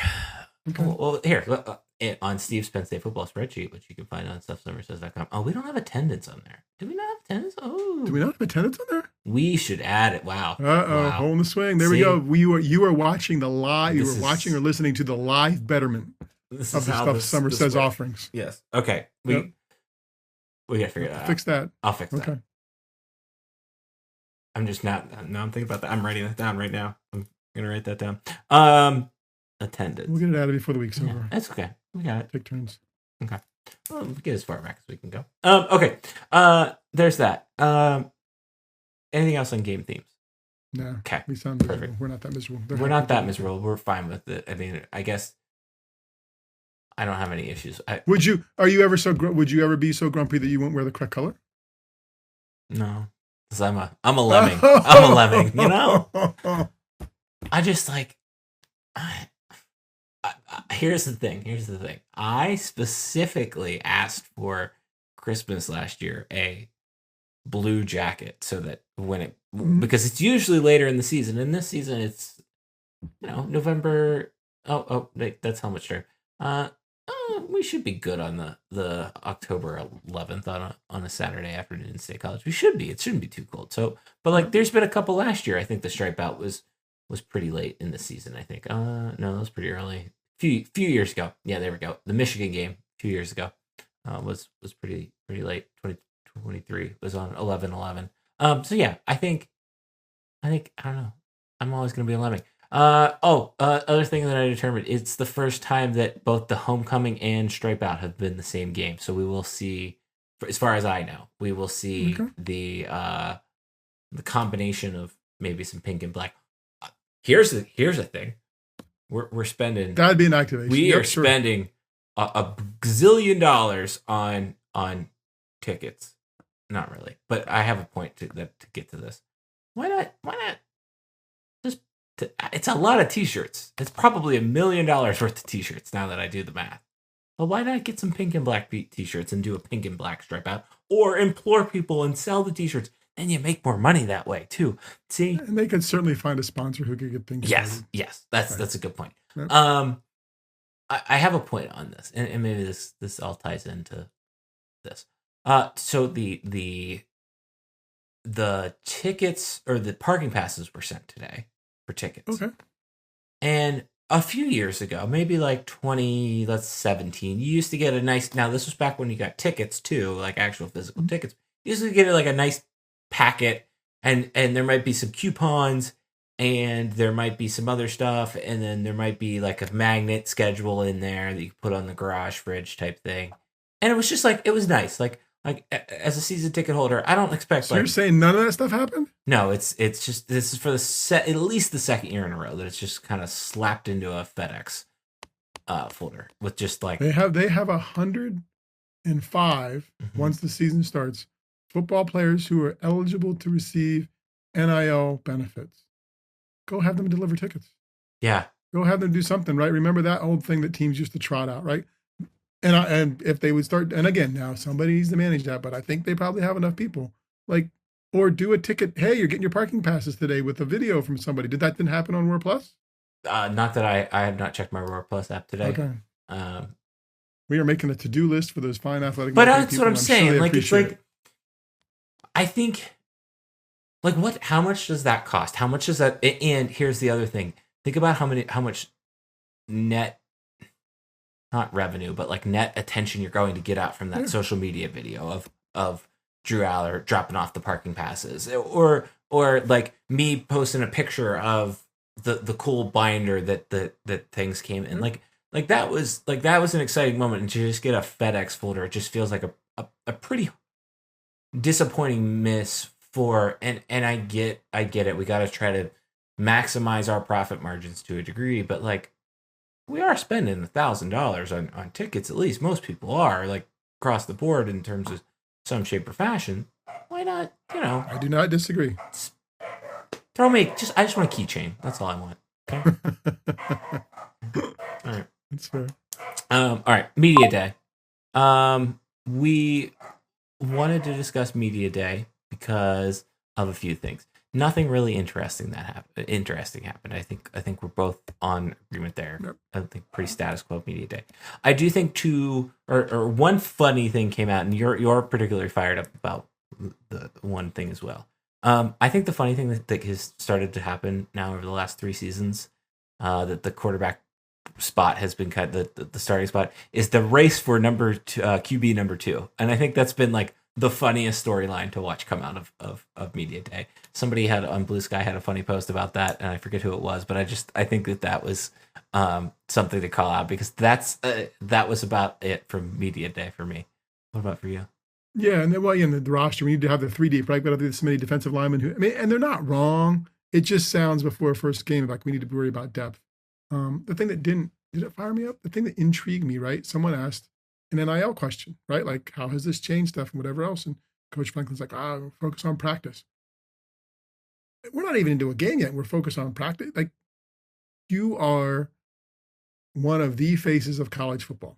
Okay. Well, here on Steve's Penn State football spreadsheet, which you can find on stuffsummersays.com. Oh, we don't have attendance on there. Do we not have attendance? Oh, do we not have attendance on there? We should add it. Wow. Wow. Hole in the swing. There we go. You are watching the live. You were watching or listening to the live betterment of the Stuff Summer Says offerings. Yes. Okay. We gotta figure that out. Fix that. I'll fix that. Okay. I'm just not. Now I'm thinking about that. I'm writing that down right now. I'm gonna write that down. Attendance. We'll get it out of before the week's over. Yeah, that's okay. We got it. Take turns. Okay. Well, we get as far back as we can go. Okay. There's that. Anything else on game themes? No. Okay. We sound miserable. Perfect. We're not that miserable. We're not that miserable. We're fine with it. I mean, I guess I don't have any issues. Would you ever be so grumpy that you won't wear the correct color? No. Because I'm a lemming. I'm a lemming, you know? I just like here's the thing. I specifically asked for Christmas last year a blue jacket so that because it's usually later in the season. In this season, it's November. That's helmet stripe. We should be good on the October 11th on a Saturday afternoon in State College. We should be. It shouldn't be too cold. So, but like, there's been a couple last year. I think the stripe out was pretty late in the season. I think. No, that was pretty early. Few years ago. Yeah, there we go. The Michigan game 2 years ago was pretty late. 2023 was on 11/11. So yeah, I think I don't know. I'm always going to be a lemming. Other thing that I determined, it's the first time that both the homecoming and stripe out have been the same game. So we will see, as far as I know, we will see the combination of maybe some pink and black. Here's the thing. we're spending. That'd be an activation. We Yep, are sure. spending a gazillion dollars on tickets. Not really, but I have a point to get to this. Why not just? It's a lot of T-shirts. It's probably $1 million worth of T-shirts now that I do the math. But why not get some pink and black T-shirts and do a pink and black stripe out, or implore people and sell the T-shirts? Then you make more money that way too. See, And they could certainly find a sponsor who could get things started. Yes, that's a good point. Yep. I have a point on this, and maybe this all ties into this. So the tickets or the parking passes were sent today for tickets. Okay. And a few years ago, maybe like 2017, you used to get a nice. Now this was back when you got tickets too, like actual physical tickets. You used to get like a nice packet, and there might be some coupons, and there might be some other stuff, and then there might be like a magnet schedule in there that you put on the garage fridge type thing. And it was just like, it was nice. Like as a season ticket holder, I don't expect. So you're saying none of that stuff happened? No, it's just, this is for at least the second year in a row that it's just kind of slapped into a FedEx folder with just like They have 105 once the season starts. Football players who are eligible to receive NIL benefits. Go have them deliver tickets. Yeah. Go have them do something, right? Remember that old thing that teams used to trot out, right? And if they would start, and again, now somebody needs to manage that, but I think they probably have enough people. Like, or do a ticket. Hey, you're getting your parking passes today with a video from somebody. Did that didn't happen on Roar Plus? Not that I have not checked my Roar Plus app today. Okay. Um, We are making a to-do list for those fine athletic. but marketing that's people, what I'm and saying. sure they Like, it's appreciate like, I think, like, how much does that cost? How much does that? And here's the other thing. Think about how much net, not revenue, but like net attention you're going to get out from that social media video of Drew Aller dropping off the parking passes, or like me posting a picture of the cool binder that things came in. Like that was an exciting moment, and to just get a FedEx folder, it just feels like a pretty disappointing miss for, and I get it. We got to try to maximize our profit margins to a degree, but like, we are spending $1,000 on tickets. At least most people are, like, across the board in terms of some shape or fashion. Why not? I do not disagree. Throw me I just want a keychain. That's all I want. Okay. All right. That's fair. All right. Media Day. We wanted to discuss Media Day because of a few things. Nothing really interesting happened. I think we're both on agreement there. Yep. I think pretty status quo Media Day. I do think one funny thing came out, and you're particularly fired up about the one thing as well. I think the funny thing that has started to happen now over the last 3 seasons, that the quarterback spot has been cut, the starting spot, is the race for QB number 2, and I think that's been like the funniest storyline to watch come out of Media Day. Somebody on Blue Sky had a funny post about that, and I forget who it was, but I think that was something to call out, because that was about it from Media Day for me. What about for you? Yeah, and then in the roster, we need to have the 3 deep, right? But have this many defensive linemen and they're not wrong. It just sounds before a first game like we need to worry about depth. The thing that did it fire me up? The thing that intrigued me, right? Someone asked an NIL question, right? Like, how has this changed stuff and whatever else? And Coach Franklin's like, focus on practice. We're not even into a game yet. We're focused on practice. Like, you are one of the faces of college football,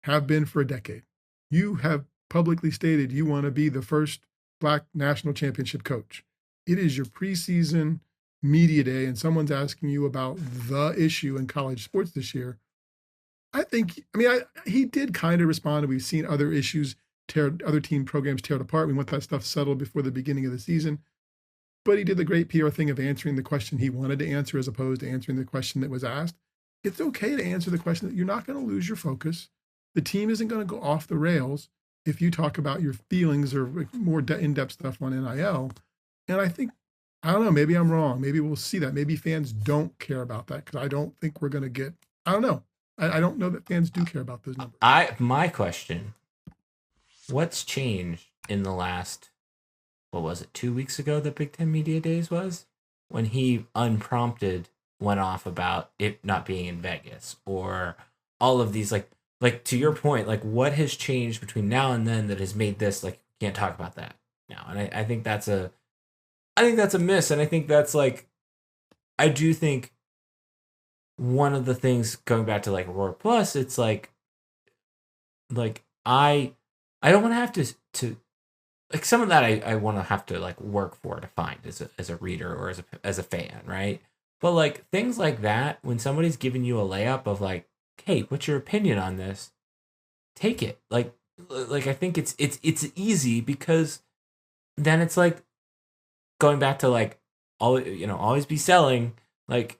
have been for a decade. You have publicly stated you want to be the first Black national championship coach. It is your preseason media day, and someone's asking you about the issue in college sports this year. He did kind of respond, and we've seen other issues other team programs tear it apart. We want that stuff settled before the beginning of the season. But he did the great PR thing of answering the question he wanted to answer as opposed to answering the question that was asked. It's okay to answer the question that you're not going to lose your focus. The team isn't going to go off the rails if you talk about your feelings or more in-depth stuff on NIL. And I don't know, maybe I'm wrong. Maybe we'll see that. Maybe fans don't care about that, because I don't think we're going to get, I don't know. I don't know that fans do care about those numbers. My question, what's changed in the last, 2 weeks ago that Big Ten Media Days was? When he unprompted went off about it not being in Vegas, or all of these like to your point, like what has changed between now and then that has made this like can't talk about that now. And I think that's a miss, and I think that's like I do think one of the things going back to like Roar Plus, it's like I don't want to have to like some of that I want to have to like work for to find as a reader or as a fan, right? But like things like that, when somebody's giving you a layup of like, hey, what's your opinion on this? Take it. Like I think it's easy, because then it's like going back to like always be selling, like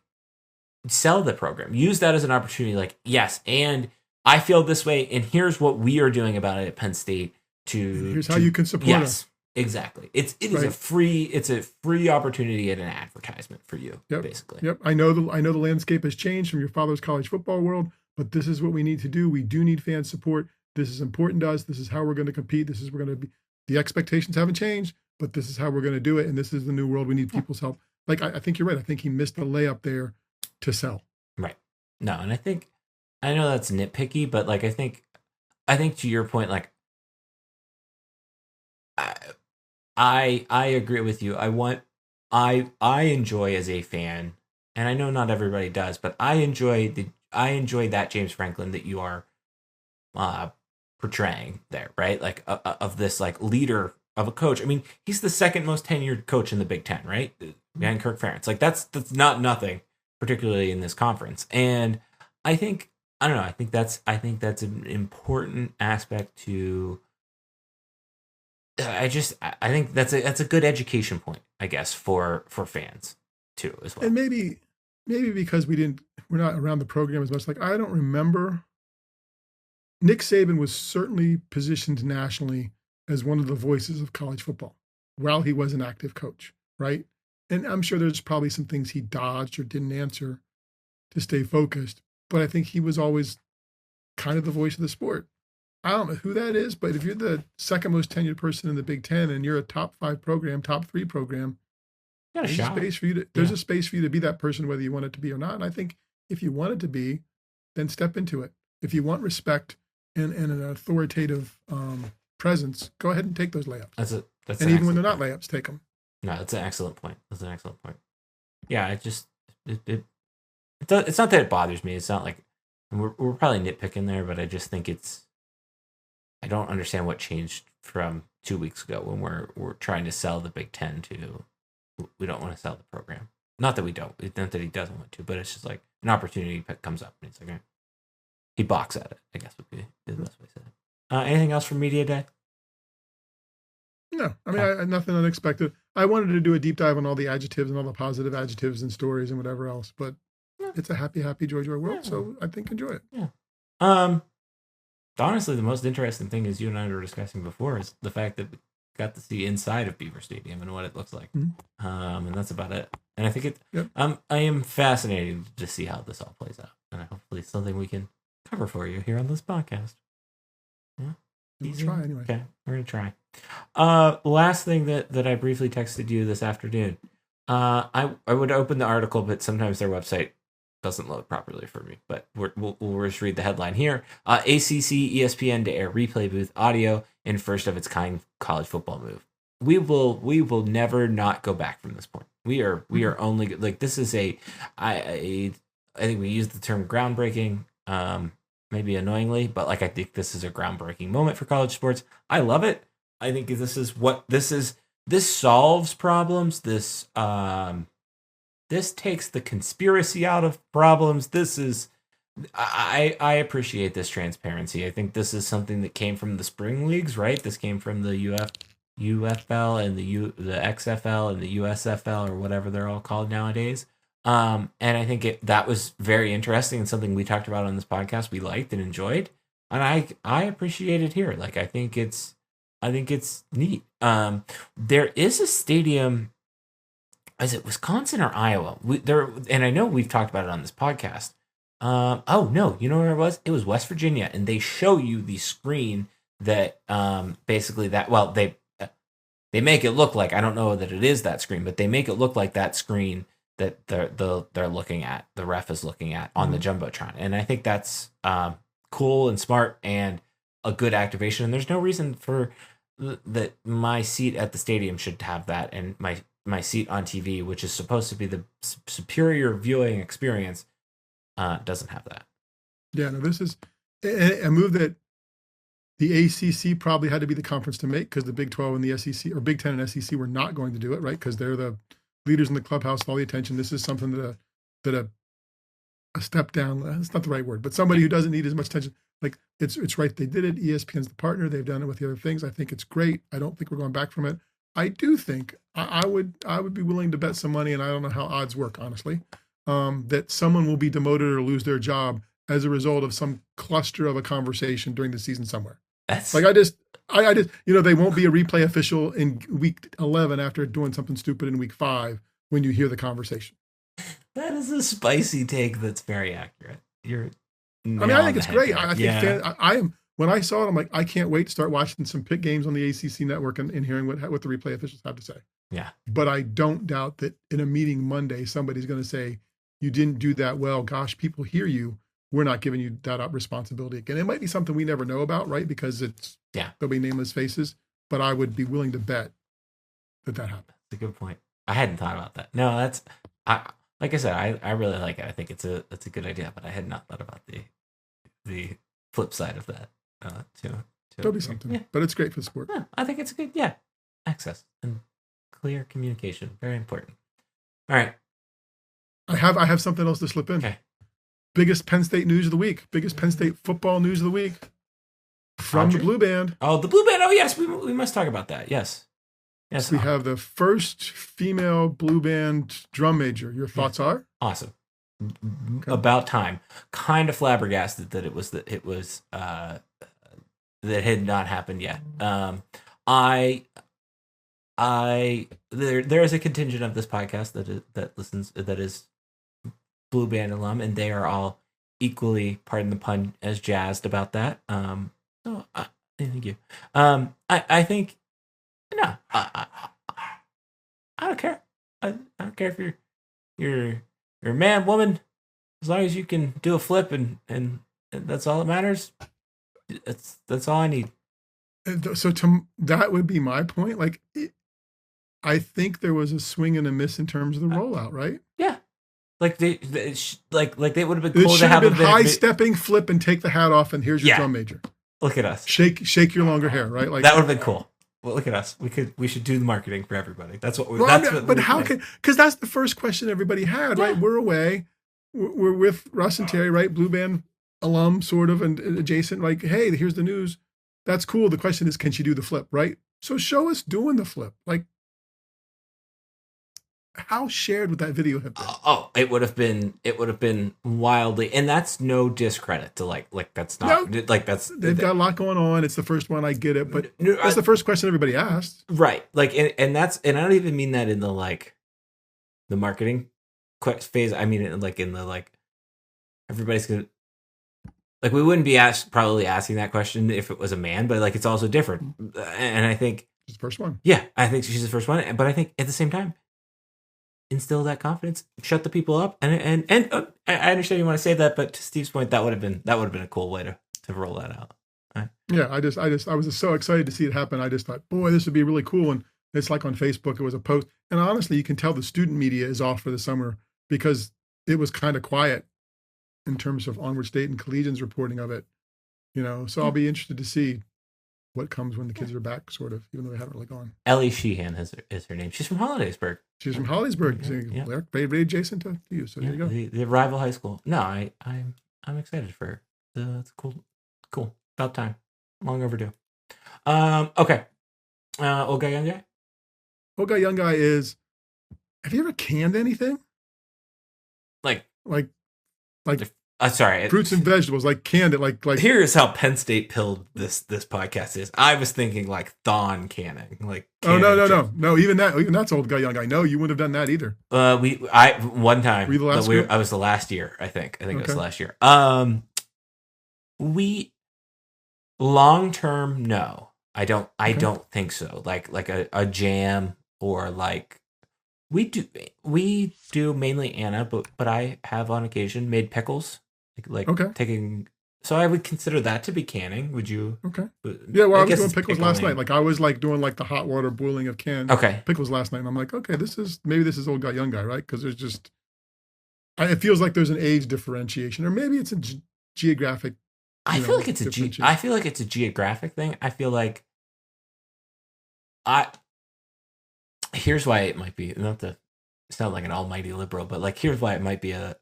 sell the program. Use that as an opportunity, like, yes, and I feel this way, and here's what we are doing about it at Penn State here's how you can support us. Exactly. It is a free opportunity and an advertisement for you, basically. Yep. I know the landscape has changed from your father's college football world, but this is what we need to do. We do need fan support. This is important to us. This is how we're going to compete. The expectations haven't changed, but this is how we're going to do it. And this is the new world. We need people's help. Like, I think you're right. I think he missed the layup there to sell. Right. No, and I know that's nitpicky, but like, I think to your point, like, I agree with you. I enjoy as a fan, and I know not everybody does, but I enjoy that James Franklin that you are portraying there, right? Like of this like leader of a coach. I mean, he's the second most tenured coach in the Big Ten, right? Behind Kirk Ferentz. Like that's not nothing, particularly in this conference. And I think that's an important aspect to. I think that's a good education point, I guess, for fans too as well. And maybe because we're not around the program as much. Like, I don't remember. Nick Saban was certainly positioned nationally as one of the voices of college football while he was an active coach, right? And I'm sure there's probably some things he dodged or didn't answer to stay focused. But I think he was always kind of the voice of the sport. I don't know who that is, but if you're the second most tenured person in the Big Ten and you're a top 5 program, top 3 program, there's a space for you to be that person, whether you want it to be or not. And I think if you want it to be, then step into it. If you want respect and an authoritative presence, go ahead and take those layups. And even when they're not layups, take them. No, that's an excellent point. Yeah, it's not that it bothers me. It's not like we're probably nitpicking there, but I just think I don't understand what changed from 2 weeks ago when we're trying to sell the Big Ten to we don't want to sell the program. Not that we don't. Not that he doesn't want to, but it's just like an opportunity comes up and it's like he balks at it, I guess would be the best way to say it. Anything else from Media Day? No, I mean, nothing unexpected. I wanted to do a deep dive on all the adjectives and all the positive adjectives and stories and whatever else, but it's a happy, joy world, so I think enjoy it. Yeah. Honestly, the most interesting thing, as you and I were discussing before, is the fact that we got to see inside of Beaver Stadium and what it looks like. Mm-hmm. And that's about it. And I think I am fascinated to see how this all plays out. And hopefully it's something we can cover for you here on this podcast. Yeah. We'll try anyway. Okay, we're going to try. Last thing that I briefly texted you this afternoon. I would open the article, but sometimes their website doesn't load properly for me, but we'll just read the headline here. ACC ESPN to air replay booth audio in first of its kind college football move. We will never not go back from this point. We are only like this is I think we use the term groundbreaking, maybe annoyingly, but like I think this is a groundbreaking moment for college sports. I love it. I think this is. This solves problems. This takes the conspiracy out of problems. I appreciate this transparency. I think this is something that came from the spring leagues, right? This came from the UFL and the XFL and the USFL or whatever they're all called nowadays. And I think that was very interesting and something we talked about on this podcast. We liked and enjoyed, and I appreciate it here. Like I think it's neat. There is a stadium. Is it Wisconsin or Iowa? And I know we've talked about it on this podcast. Oh no, you know where it was? It was West Virginia, and they show you the screen that basically that. Well, they make it look like, I don't know that it is that screen, but they make it look like that screen that they're looking at, the ref is looking at on the Jumbotron. And I think that's cool and smart and a good activation. And there's no reason for that my seat at the stadium should have that, and my seat on TV, which is supposed to be the superior viewing experience, doesn't have that. Yeah, no, this is a move that the ACC probably had to be the conference to make, because the Big 12 and the SEC, or Big 10 and SEC, were not going to do it, right? Because they're the leaders in the clubhouse, all the attention. This is something that a step down, that's not the right word, but somebody who doesn't need as much attention. Like, it's right, they did it. ESPN's the partner. They've done it with the other things. I think it's great. I don't think we're going back from it. I do think I would be willing to bet some money, and I don't know how odds work, honestly, that someone will be demoted or lose their job as a result of some cluster of a conversation during the season somewhere. Like, I just, they won't be a replay official in week 11 after doing something stupid in week 5 when you hear the conversation. That is a spicy take that's very accurate. I think it's great. I think I am. When I saw it, I'm like, I can't wait to start watching some pick games on the ACC network and hearing what the replay officials have to say. Yeah. But I don't doubt that in a meeting Monday, somebody's going to say, you didn't do that well. Gosh, people hear you. We're not giving you that responsibility again. It might be something we never know about, right? Because there'll be nameless faces, but I would be willing to bet that happens. That's a good point. I hadn't thought about that. No, like I said, I really like it. I think it's a good idea, but I had not thought about the flip side of that. There'll be something, but it's great for the sport. Yeah, I think it's good. Access and clear communication, very important. All right, I have something else to slip in. Okay. Biggest Penn State news of the week. Biggest Penn State football news of the week from the Blue Band. Oh, the Blue Band. Oh, yes, we must talk about that. Yes. We have the first female Blue Band drum major. Your thoughts are? Awesome. Okay. About time. Kind of flabbergasted that that had not happened yet. There is a contingent of this podcast that listens, that is Blue Band alum, and they are all equally, pardon the pun, as jazzed about that. Thank you. I think no, I don't care. I don't care if you're a man, woman, as long as you can do a flip and that's all that matters. That's all I need. So that would be my point. Like, I think there was a swing and a miss in terms of the rollout, right? Yeah. Like they would have been cool to have a high stepping flip and take the hat off, and here's your drum major. Look at us. Shake your longer hair, right? Like, that would have been cool. Well, look at us. We should do the marketing for everybody. That's what we. But how can? Because that's the first question everybody had, right? We're away. We're with Russ and Terry, right? Blue Band alum, sort of, and adjacent. Like, hey, here's the news. That's cool. The question is, can she do the flip, right? So show us doing the flip. Like, how shared would that video have been? It would have been wildly, and that's no discredit to like that's not that's they've got a lot going on. It's the first one, I get it, but that's the first question everybody asked, right? Like, and I don't even mean that in the marketing phase. I mean it in the everybody's gonna, like, we wouldn't be probably asking that question if it was a man, but like, it's also different, and I think she's the first one. Yeah, I think she's the first one, but I think at the same time, instill that confidence, shut the people up, and I understand you want to say that, but to Steve's point, that would have been a cool way to roll that out. Right? Yeah, I was so excited to see it happen. I just thought, boy, this would be really cool. And it's like on Facebook, it was a post, and honestly, you can tell the student media is off for the summer because it was kind of quiet in terms of Onward State and Collegian's reporting of it. So I'll be interested to see what comes when the kids are back, sort of, even though they haven't really gone. Ellie Sheehan is her name. She's from Hollidaysburg. She's from Hollidaysburg. Yeah. Very adjacent to you. So there you go. The rival high school. No, I'm excited for her. It's cool. About time. Long overdue. Okay. Old guy, young guy. Old guy, young guy is. Have you ever canned anything? Like. Sorry, fruits and vegetables, like canned it, like. Here's how Penn State pilled this podcast is. I was thinking like Thon canning, like. Canning no. Even that's old guy, young guy. No, you wouldn't have done that either. One time. Were you the last year? I was the last year. I think it was the last year. We long term, no, I don't think so. Like a jam or like we do mainly Anna, but I have on occasion made pickles, like Okay. taking. So I would consider that to be canning. Would you? Okay. Yeah, well, I was guess doing it's pickles last night. pickling. Like I was like doing like the hot water boiling of canned Okay. pickles last night. And I'm like, okay, maybe this is old guy, young guy, right? Because there's just, it feels like there's an age differentiation, or maybe it's a geographic. I feel like it's I feel like it's a geographic thing. I feel like I. Here's why it might be not to sound like an almighty liberal, but like here's why it might be an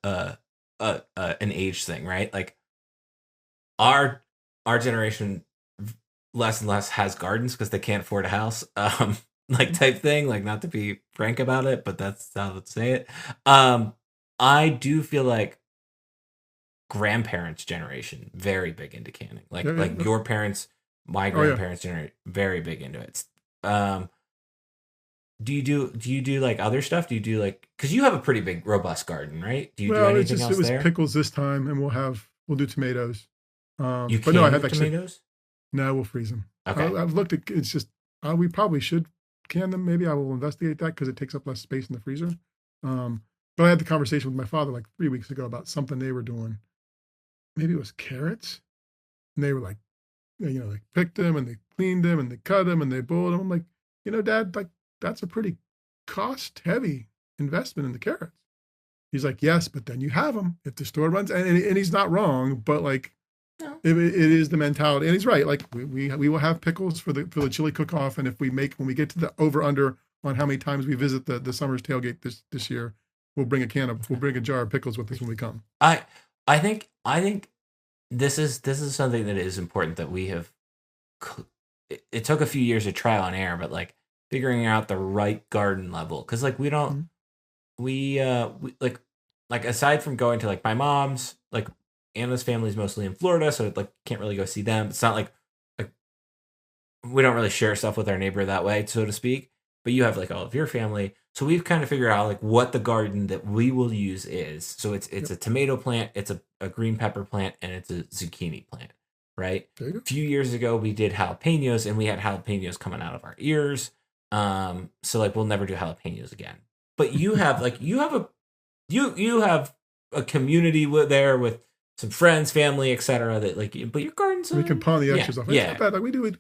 age thing, right? Like our generation less and less has gardens because they can't afford a house, like type thing. Like not to be frank about it, but that's how to say it. I do feel like grandparents' generation very big into canning. Like your parents, my grandparents' generation very big into it. Do you do like other stuff? Do you do like because you have a pretty big robust garden, right? Do you do anything else there? It was pickles this time, and we'll do tomatoes. You can I had like tomatoes? No, we'll freeze them. Okay. I've looked at it's just we probably should can them. Maybe I will investigate that because it takes up less space in the freezer. But I had the conversation with my father like 3 weeks ago about something they were doing. Maybe it was carrots, and they were like, they picked them and they cleaned them and they cut them and they boiled them. I'm like, Dad, like that's a pretty cost-heavy investment in the carrots. He's like, yes, but then you have them if the store runs, and he's not wrong, but like, no. It is the mentality, and he's right. Like we will have pickles for the chili cook-off, and when we get to the over/under on how many times we visit the Summers tailgate this year, we'll bring a jar of pickles with us when we come. I think this is something that is important that we have. It took a few years of trial and error, but like figuring out the right garden level, because like we don't we like aside from going to like my mom's, like Anna's family's mostly in Florida, so like can't really go see them. It's not like we don't really share stuff with our neighbor that way, so to speak. But you have like all of your family, so we've kind of figured out like what the garden that we will use is. So it's a tomato plant, it's a green pepper plant, and it's a zucchini plant, right? A few years ago we did jalapenos, and we had jalapenos coming out of our ears. So like we'll never do jalapenos again. But you have you have a community there with some friends, family, etc. That like, but your garden's we can pawn the extras off. It's not bad. Like we do it,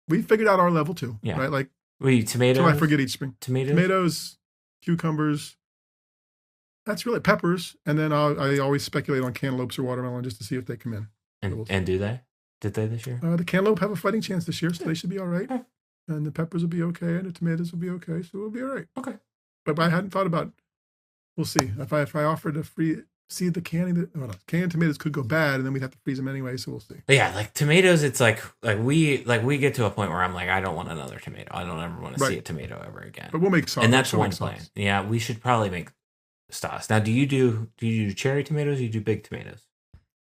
we figured out our level too, right? Like tomatoes. So I forget each spring. Tomatoes, cucumbers. That's really peppers, and then I always speculate on cantaloupes or watermelon just to see if they come in. And do they? Did they this year? The cantaloupe have a fighting chance this year, so they should be all right. Okay. And the peppers will be okay, and the tomatoes will be okay, so we'll be all right. Okay. But I hadn't thought about. We'll see if I offered to seed the canned tomatoes could go bad, and then we'd have to freeze them anyway. So we'll see. But yeah, like tomatoes, it's like we get to a point where I'm like, I don't want another tomato. I don't ever want to see a tomato ever again. But we'll make sauce, and that's one plan. Yeah, we should probably make sauce. Now, do you do cherry tomatoes? Or you do big tomatoes?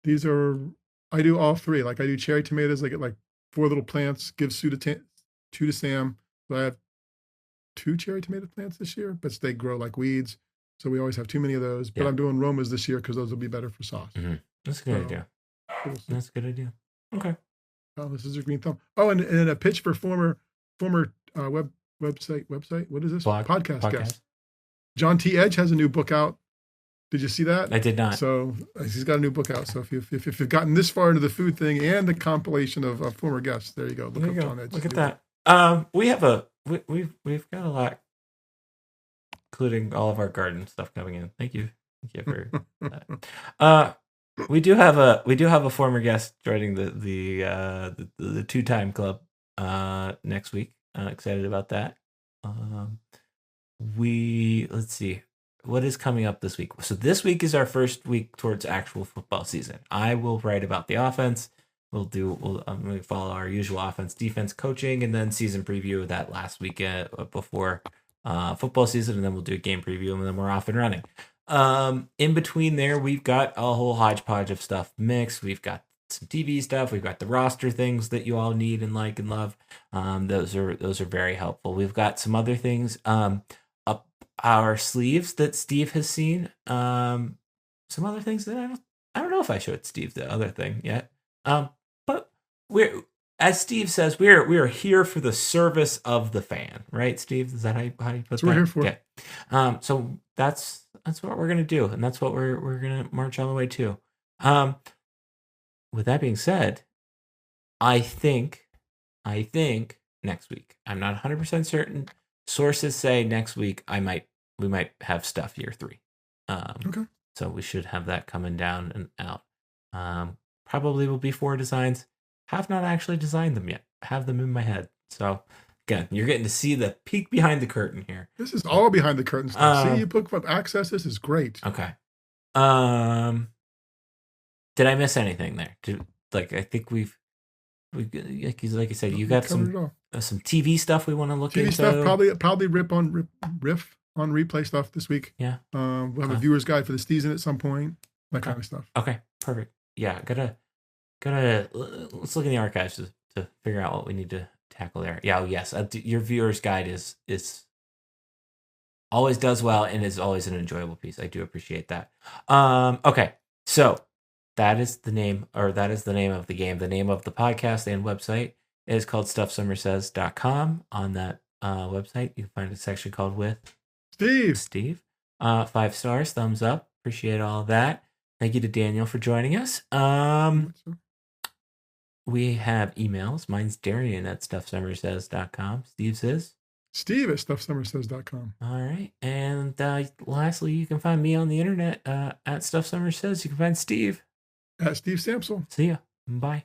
I do all three. Like I do cherry tomatoes. I get like 4 little plants. Give 2 to Sam. So I have 2 cherry tomato plants this year, but they grow like weeds. So we always have too many of those. But I'm doing Romas this year because those will be better for sauce. Mm-hmm. That's a good idea. That's a good idea. Okay. Oh, this is a green thumb. Oh, and a pitch for former website. What is this? Podcast guest. John T. Edge has a new book out. Did you see that? I did not. So he's got a new book out. So if you've gotten this far into the food thing and the compilation of former guests, there you go. Look up John Edge. Look at that. We've got a lot, including all of our garden stuff coming in. Thank you for that. We do have a former guest joining the 2-time club next week. Excited about that. Let's see what is coming up this week. So this week is our first week towards actual football season. I will write about the offense. I'm going to follow our usual offense, defense, coaching, and then season preview of that last weekend before football season, and then we'll do a game preview, and then we're off and running. In between there, we've got a whole hodgepodge of stuff mixed. We've got some TV stuff. We've got the roster things that you all need and like and love. Those are very helpful. We've got some other things up our sleeves that Steve has seen. Some other things that I don't know if I showed Steve the other thing yet. But we're as Steve says, we are here for the service of the fan, right, Steve? Is that how you put that? That's what we're here for. Okay. So that's what we're gonna do, and that's what we're gonna march all the way to. With that being said, I think next week. I'm not 100% certain. Sources say next week we might have stuff year 3. Okay. So we should have that coming down and out. Probably will be 4 designs. Have not actually designed them yet. Have them in my head. So again, you're getting to see the peek behind the curtain here. This is all behind the curtain stuff. See, you book from access. This is great. Okay. Did I miss anything there? I think we like you said, you got some TV stuff we want to look into. TV stuff, probably riff on replay stuff this week. Yeah. We'll have a viewer's guide for the season at some point. That kind of stuff. Okay, perfect. Yeah, gotta let's look in the archives to figure out what we need to tackle there. Yeah, yes, your viewer's guide is always does well and is always an enjoyable piece. I do appreciate that. Okay, so that is the name of the game. The name of the podcast and website is called StuffSummerSays.com. On that website, you can find a section called With Steve. 5 stars, thumbs up. Appreciate all of that. Thank you to Daniel for joining us. We have emails. Mine's Darian at StuffSummerSays.com. Steve's is Steve at StuffSummerSays.com. All right. And lastly, you can find me on the internet at Stuff Summer Says. You can find Steve at Steve Samsel. See ya. Bye.